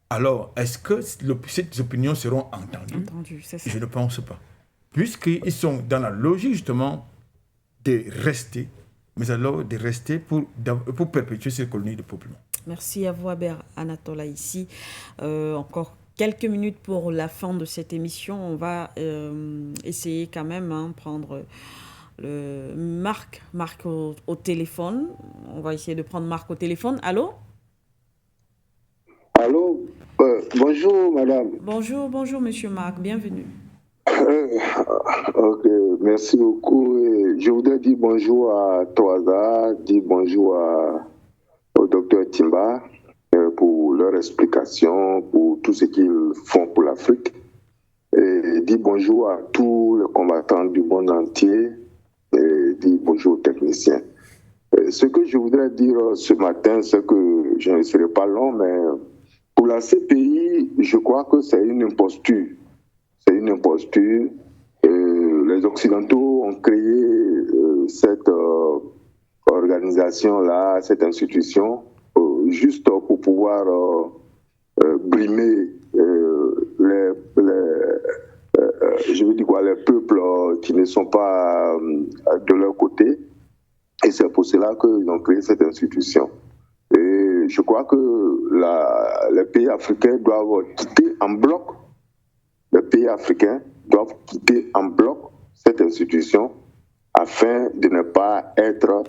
Alors, est-ce que ces opinions seront entendues? C'est ça. Je ne pense pas. Puisqu'ils sont dans la logique, justement, de rester, mais alors de rester pour perpétuer cette colonie de peuplement. Merci à vous, Aber Anatola, ici. Encore quelques minutes pour la fin de cette émission. On va essayer quand même prendre Marc au téléphone. On va essayer de prendre Marc au téléphone. Allô? Allô? Bonjour, madame. Bonjour, monsieur Marc. Bienvenue. Ok, merci beaucoup. Je voudrais dire bonjour à Toaza, dire bonjour au docteur Timba pour leur explication, pour tout ce qu'ils font pour l'Afrique. Et dire bonjour à tous les combattants du monde entier et dire bonjour aux techniciens. Ce que je voudrais dire ce matin, c'est que je ne serai pas long, mais pour la CPI, je crois que c'est une imposture. C'est une imposture. Les Occidentaux ont créé cette organisation-là, cette institution, juste pour pouvoir brimer les peuples qui ne sont pas de leur côté. Et c'est pour cela qu'ils ont créé cette institution. Et je crois que les pays africains doivent quitter en bloc. Les pays africains doivent quitter en bloc cette institution afin de ne pas être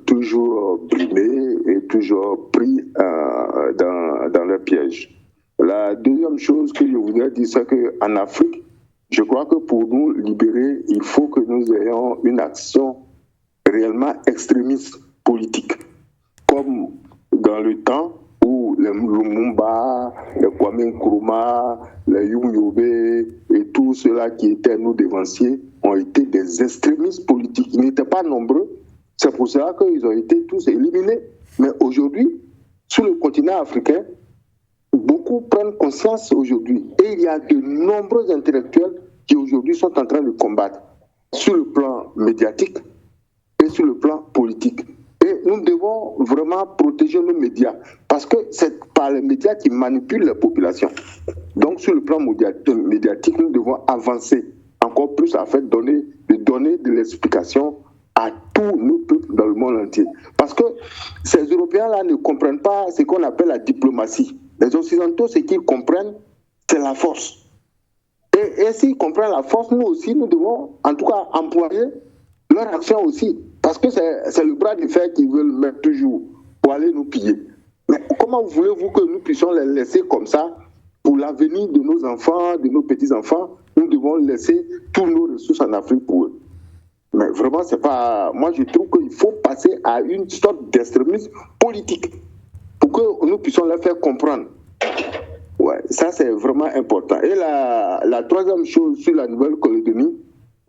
toujours brimés et toujours pris dans le piège. La deuxième chose que je voudrais dire, c'est qu'en Afrique, je crois que pour nous libérer, il faut que nous ayons une action réellement extrémiste politique, comme dans le temps où les Lumumba, les Kwame Nkrumah, les Youngyobe et tous ceux-là qui étaient nos dévanciers ont été des extrémistes politiques. Ils n'étaient pas nombreux, c'est pour cela qu'ils ont été tous éliminés. Mais aujourd'hui, sur le continent africain, beaucoup prennent conscience aujourd'hui. Et il y a de nombreux intellectuels qui aujourd'hui sont en train de combattre sur le plan médiatique et sur le plan politique. Et nous devons vraiment protéger nos médias parce que c'est par les médias qui manipulent la population. Donc sur le plan médiatique, nous devons avancer encore plus afin de donner de l'explication à tous nos peuples dans le monde entier. Parce que ces Européens-là ne comprennent pas ce qu'on appelle la diplomatie. Les Occidentaux, ce qu'ils comprennent, c'est la force. Et s'ils comprennent la force, nous aussi, nous devons en tout cas employer leur action aussi. Parce que c'est le bras de fer qu'ils veulent mettre toujours pour aller nous piller. Mais comment voulez-vous que nous puissions les laisser comme ça pour l'avenir de nos enfants, de nos petits-enfants? Nous devons laisser toutes nos ressources en Afrique pour eux. Mais vraiment, c'est pas... Moi, je trouve qu'il faut passer à une sorte d'extrémisme politique pour que nous puissions leur faire comprendre. Ouais, ça, c'est vraiment important. Et la troisième chose sur la Nouvelle-Calédonie,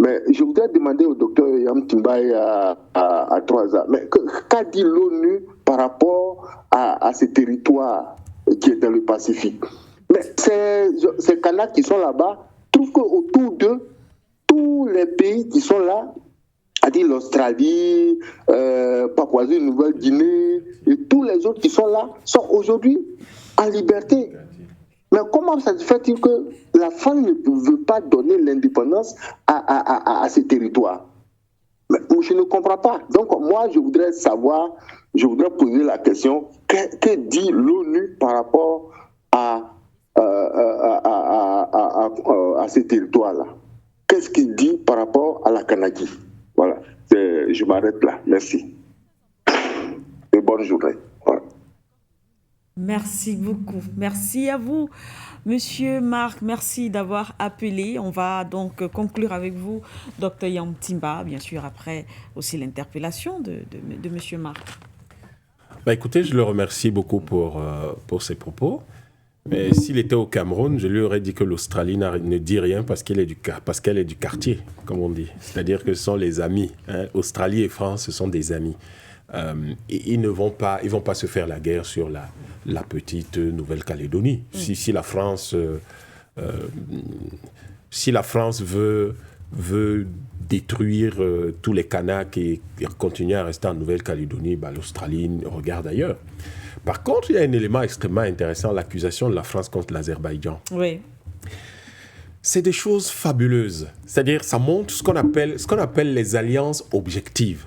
mais je voudrais demander au docteur Yam Timbaye à Toaza, mais qu'a dit l'ONU par rapport à ces territoires qui est dans le Pacifique? Mais ces Kanaks qui sont là-bas trouvent qu'autour d'eux, tous les pays qui sont là, c'est-à-dire l'Australie, Papouasie-Nouvelle-Guinée et tous les autres qui sont là, sont aujourd'hui en liberté. Mais comment ça se fait-il que la France ne veut pas donner l'indépendance à ces territoires? Mais je ne comprends pas. Donc moi, je voudrais poser la question, que dit l'ONU par rapport à ces territoires-là? Qu'est-ce qu'il dit par rapport à la Kanaki? Voilà, je m'arrête là. Merci. Et bonne journée. Voilà. Merci beaucoup. Merci à vous, Monsieur Marc. Merci d'avoir appelé. On va donc conclure avec vous, Dr Yam Timba, bien sûr, après aussi l'interpellation de Monsieur Marc. Écoutez, je le remercie beaucoup pour ses propos. Mais s'il était au Cameroun, je lui aurais dit que l'Australie ne dit rien parce qu'elle est du quartier, comme on dit. C'est-à-dire que ce sont les amis. Australie et France, ce sont des amis. ils vont pas se faire la guerre sur la petite Nouvelle-Calédonie. Si la France veut détruire tous les Kanaks et continuer à rester en Nouvelle-Calédonie, l'Australie regarde ailleurs. Par contre, il y a un élément extrêmement intéressant, l'accusation de la France contre l'Azerbaïdjan. Oui. C'est des choses fabuleuses. C'est-à-dire, ça montre ce qu'on appelle les alliances objectives.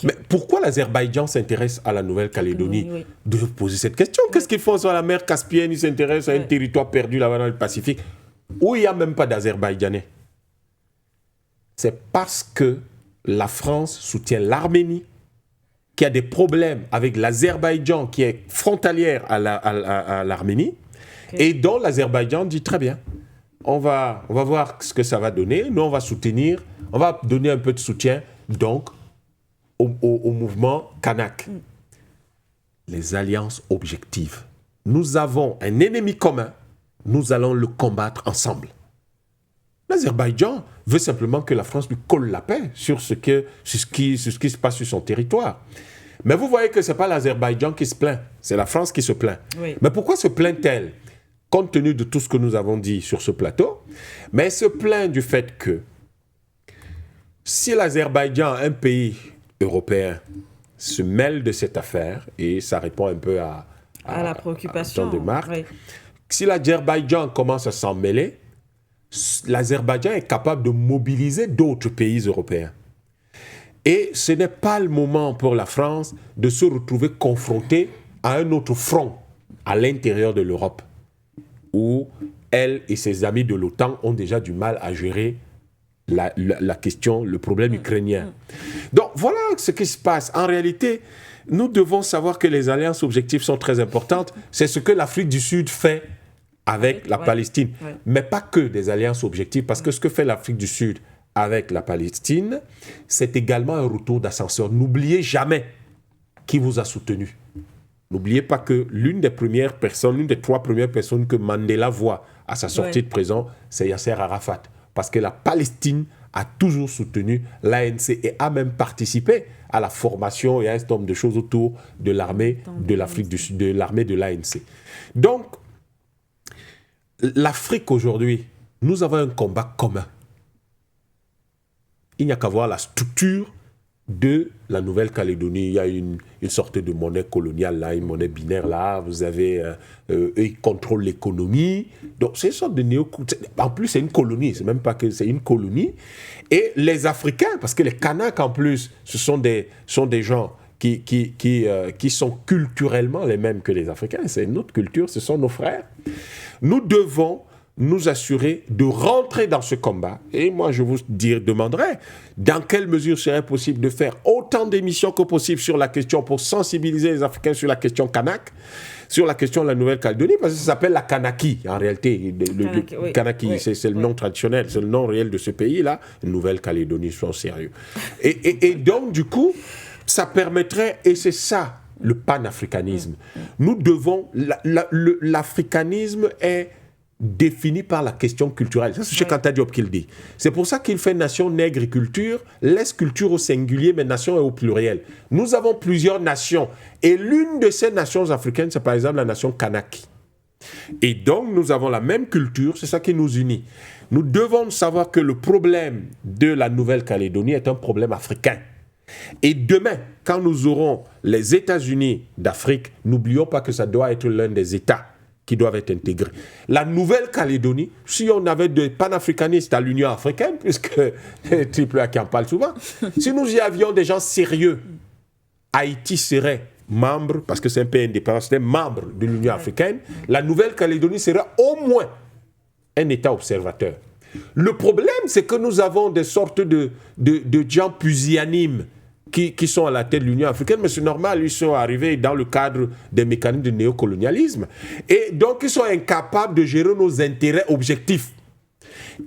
Mais pourquoi l'Azerbaïdjan s'intéresse à la Nouvelle-Calédonie? Oui. De poser cette question. Qu'est-ce qu'ils font sur la mer Caspienne? Ils s'intéressent à un territoire perdu là-bas dans le Pacifique, où il n'y a même pas d'Azerbaïdjanais. C'est parce que la France soutient l'Arménie, qui a des problèmes avec l'Azerbaïdjan, qui est frontalière à l'Arménie, et dont l'Azerbaïdjan dit très bien, on va voir ce que ça va donner, nous on va soutenir, on va donner un peu de soutien, donc, au mouvement kanak. Les alliances objectives. Nous avons un ennemi commun, nous allons le combattre ensemble. L'Azerbaïdjan veut simplement que la France lui colle la paix sur ce qui se passe sur son territoire. Mais vous voyez que ce n'est pas l'Azerbaïdjan qui se plaint, c'est la France qui se plaint. Oui. Mais pourquoi se plaint-elle? Compte tenu de tout ce que nous avons dit sur ce plateau, mais elle se plaint du fait que si l'Azerbaïdjan, un pays européen, se mêle de cette affaire, et ça répond un peu à la préoccupation de Marc, oui. Si l'Azerbaïdjan commence à s'en mêler, l'Azerbaïdjan est capable de mobiliser d'autres pays européens. Et ce n'est pas le moment pour la France de se retrouver confrontée à un autre front à l'intérieur de l'Europe, où elle et ses amis de l'OTAN ont déjà du mal à gérer la question, le problème ukrainien. Donc voilà ce qui se passe. En réalité, nous devons savoir que les alliances objectives sont très importantes. C'est ce que l'Afrique du Sud fait avec la Palestine. Mais pas que des alliances objectives, parce que ce que fait l'Afrique du Sud avec la Palestine, c'est également un retour d'ascenseur. N'oubliez jamais qui vous a soutenu. N'oubliez pas que l'une des 3 premières personnes que Mandela voit à sa sortie de prison, c'est Yasser Arafat. Parce que la Palestine a toujours soutenu l'ANC et a même participé à la formation et à un certain nombre de choses autour de l'armée de l'Afrique du Sud, de l'armée de l'ANC. Donc, l'Afrique aujourd'hui, nous avons un combat commun. Il n'y a qu'à voir la structure de la Nouvelle-Calédonie. Il y a une sorte de monnaie coloniale là, une monnaie binaire là. Vous avez, eux, ils contrôlent l'économie. Donc, c'est une sorte de En plus, c'est une colonie. C'est même pas que c'est une colonie. Et les Africains, parce que les Kanaks en plus, ce sont des gens qui sont culturellement les mêmes que les Africains. C'est une autre culture, ce sont nos frères. Nous devons nous assurer de rentrer dans ce combat. Et moi, je vous demanderai dans quelle mesure serait possible de faire autant d'émissions que possible sur la question pour sensibiliser les Africains sur la question kanak, sur la question de la Nouvelle-Calédonie, parce que ça s'appelle la Kanaki, en réalité. Le Kanaki, c'est le nom traditionnel, c'est le nom réel de ce pays-là. Nouvelle-Calédonie, soyons sérieux. Et donc, du coup, ça permettrait, et c'est ça, le panafricanisme. Nous devons... L'africanisme est défini par la question culturelle. Ça, c'est Cheikh Anta Diop qui le dit. C'est pour ça qu'il fait nation, nègre et culture, laisse culture au singulier, mais nation est au pluriel. Nous avons plusieurs nations. Et l'une de ces nations africaines, c'est par exemple la nation Kanaki. Et donc, nous avons la même culture, c'est ça qui nous unit. Nous devons savoir que le problème de la Nouvelle-Calédonie est un problème africain. Et demain, quand nous aurons les États-Unis d'Afrique, n'oublions pas que ça doit être l'un des États qui doivent être intégrés. La Nouvelle-Calédonie, si on avait des panafricanistes à l'Union africaine, puisque Triple A qui en parle souvent, si nous y avions des gens sérieux, Haïti serait membre, parce que c'est un pays indépendant, c'est membre de l'Union africaine, la Nouvelle-Calédonie serait au moins un État observateur. Le problème, c'est que nous avons des sortes de gens pusillanimes qui sont à la tête de l'Union africaine, mais c'est normal, ils sont arrivés dans le cadre des mécanismes de néocolonialisme. Et donc, ils sont incapables de gérer nos intérêts objectifs.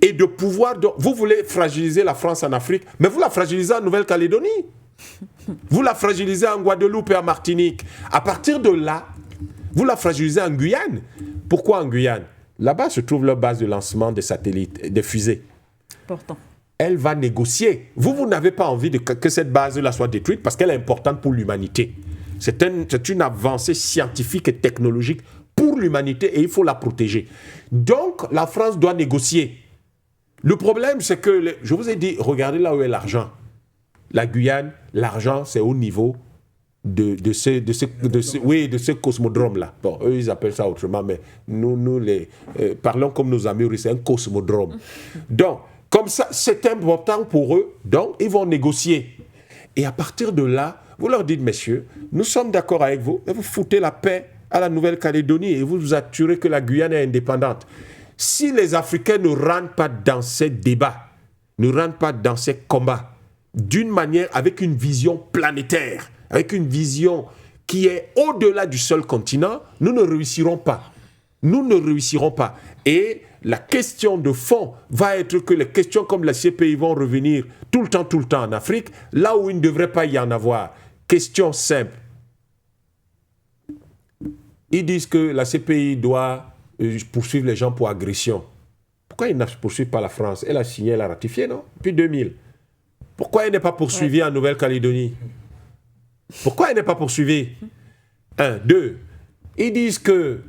Et de pouvoir... Vous voulez fragiliser la France en Afrique, mais vous la fragilisez en Nouvelle-Calédonie. Vous la fragilisez en Guadeloupe et en Martinique. À partir de là, vous la fragilisez en Guyane. Pourquoi en Guyane? Là-bas se trouve leur base de lancement des satellites, des fusées. Important. elle va négocier. Vous n'avez pas envie que cette base-là soit détruite parce qu'elle est importante pour l'humanité. C'est une avancée scientifique et technologique pour l'humanité et il faut la protéger. Donc, la France doit négocier. Le problème, c'est que, je vous ai dit, regardez là où est l'argent. La Guyane, l'argent, c'est au niveau de ce cosmodrome-là. Bon, eux, ils appellent ça autrement, mais nous parlons comme nos amis russes, c'est un cosmodrome. Donc, comme ça, c'est important pour eux, donc ils vont négocier. Et à partir de là, vous leur dites, messieurs, nous sommes d'accord avec vous, mais vous foutez la paix à la Nouvelle-Calédonie et vous vous assurez que la Guyane est indépendante. Si les Africains ne rentrent pas dans ces débats, ne rentrent pas dans ces combats, d'une manière, avec une vision planétaire, avec une vision qui est au-delà du seul continent, nous ne réussirons pas. Nous ne réussirons pas. Et la question de fond va être que les questions comme la CPI vont revenir tout le temps en Afrique, là où il ne devrait pas y en avoir. Question simple. Ils disent que la CPI doit poursuivre les gens pour agression. Pourquoi ils ne poursuivent pas la France? Elle a signé, elle a ratifié, non? Depuis 2000. Pourquoi elle n'est pas poursuivie en Nouvelle-Calédonie? Pourquoi elle n'est pas poursuivie? 1, 2. Ils disent que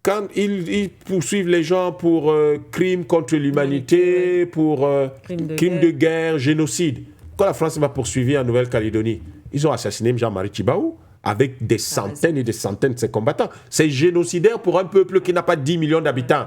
quand ils poursuivent les gens pour crimes contre l'humanité, pour crimes de guerre, génocide, pourquoi la France n'est pas poursuivie en Nouvelle-Calédonie? Ils ont assassiné Jean-Marie Tjibaou avec des centaines et des centaines de ses combattants. C'est génocidaire pour un peuple qui n'a pas 10 millions d'habitants.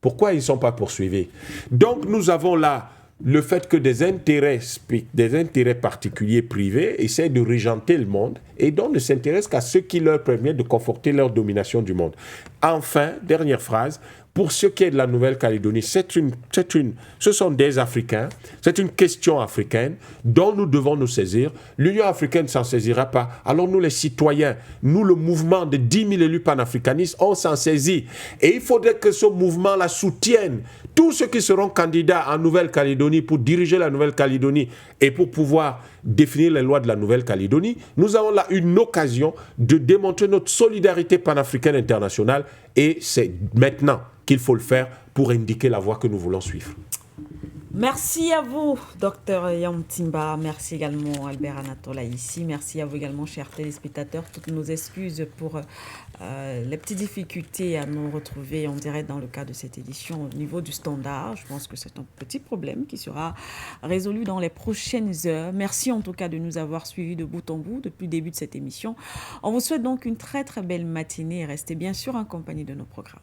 Pourquoi ils ne sont pas poursuivis? Donc nous avons là le fait que des intérêts particuliers privés essaient de régenter le monde et donc ne s'intéressent qu'à ce qui leur permet de conforter leur domination du monde. Enfin, dernière phrase, pour ce qui est de la Nouvelle-Calédonie, ce sont des Africains, c'est une question africaine dont nous devons nous saisir. L'Union africaine ne s'en saisira pas. Alors nous, les citoyens, nous, le mouvement de 10 000 élus panafricanistes, on s'en saisit. Et il faudrait que ce mouvement-là soutienne tous ceux qui seront candidats en Nouvelle-Calédonie pour diriger la Nouvelle-Calédonie et pour pouvoir définir les lois de la Nouvelle-Calédonie. Nous avons là une occasion de démontrer notre solidarité panafricaine internationale et c'est maintenant qu'il faut le faire pour indiquer la voie que nous voulons suivre. Merci à vous, Dr Yam Timba. Merci également, Albert Anatola ici. Merci à vous également, chers téléspectateurs. Toutes nos excuses pour les petites difficultés à nous retrouver en direct dans le cadre de cette édition au niveau du standard. Je pense que c'est un petit problème qui sera résolu dans les prochaines heures. Merci en tout cas de nous avoir suivis de bout en bout depuis le début de cette émission. On vous souhaite donc une très très belle matinée et restez bien sûr en compagnie de nos programmes.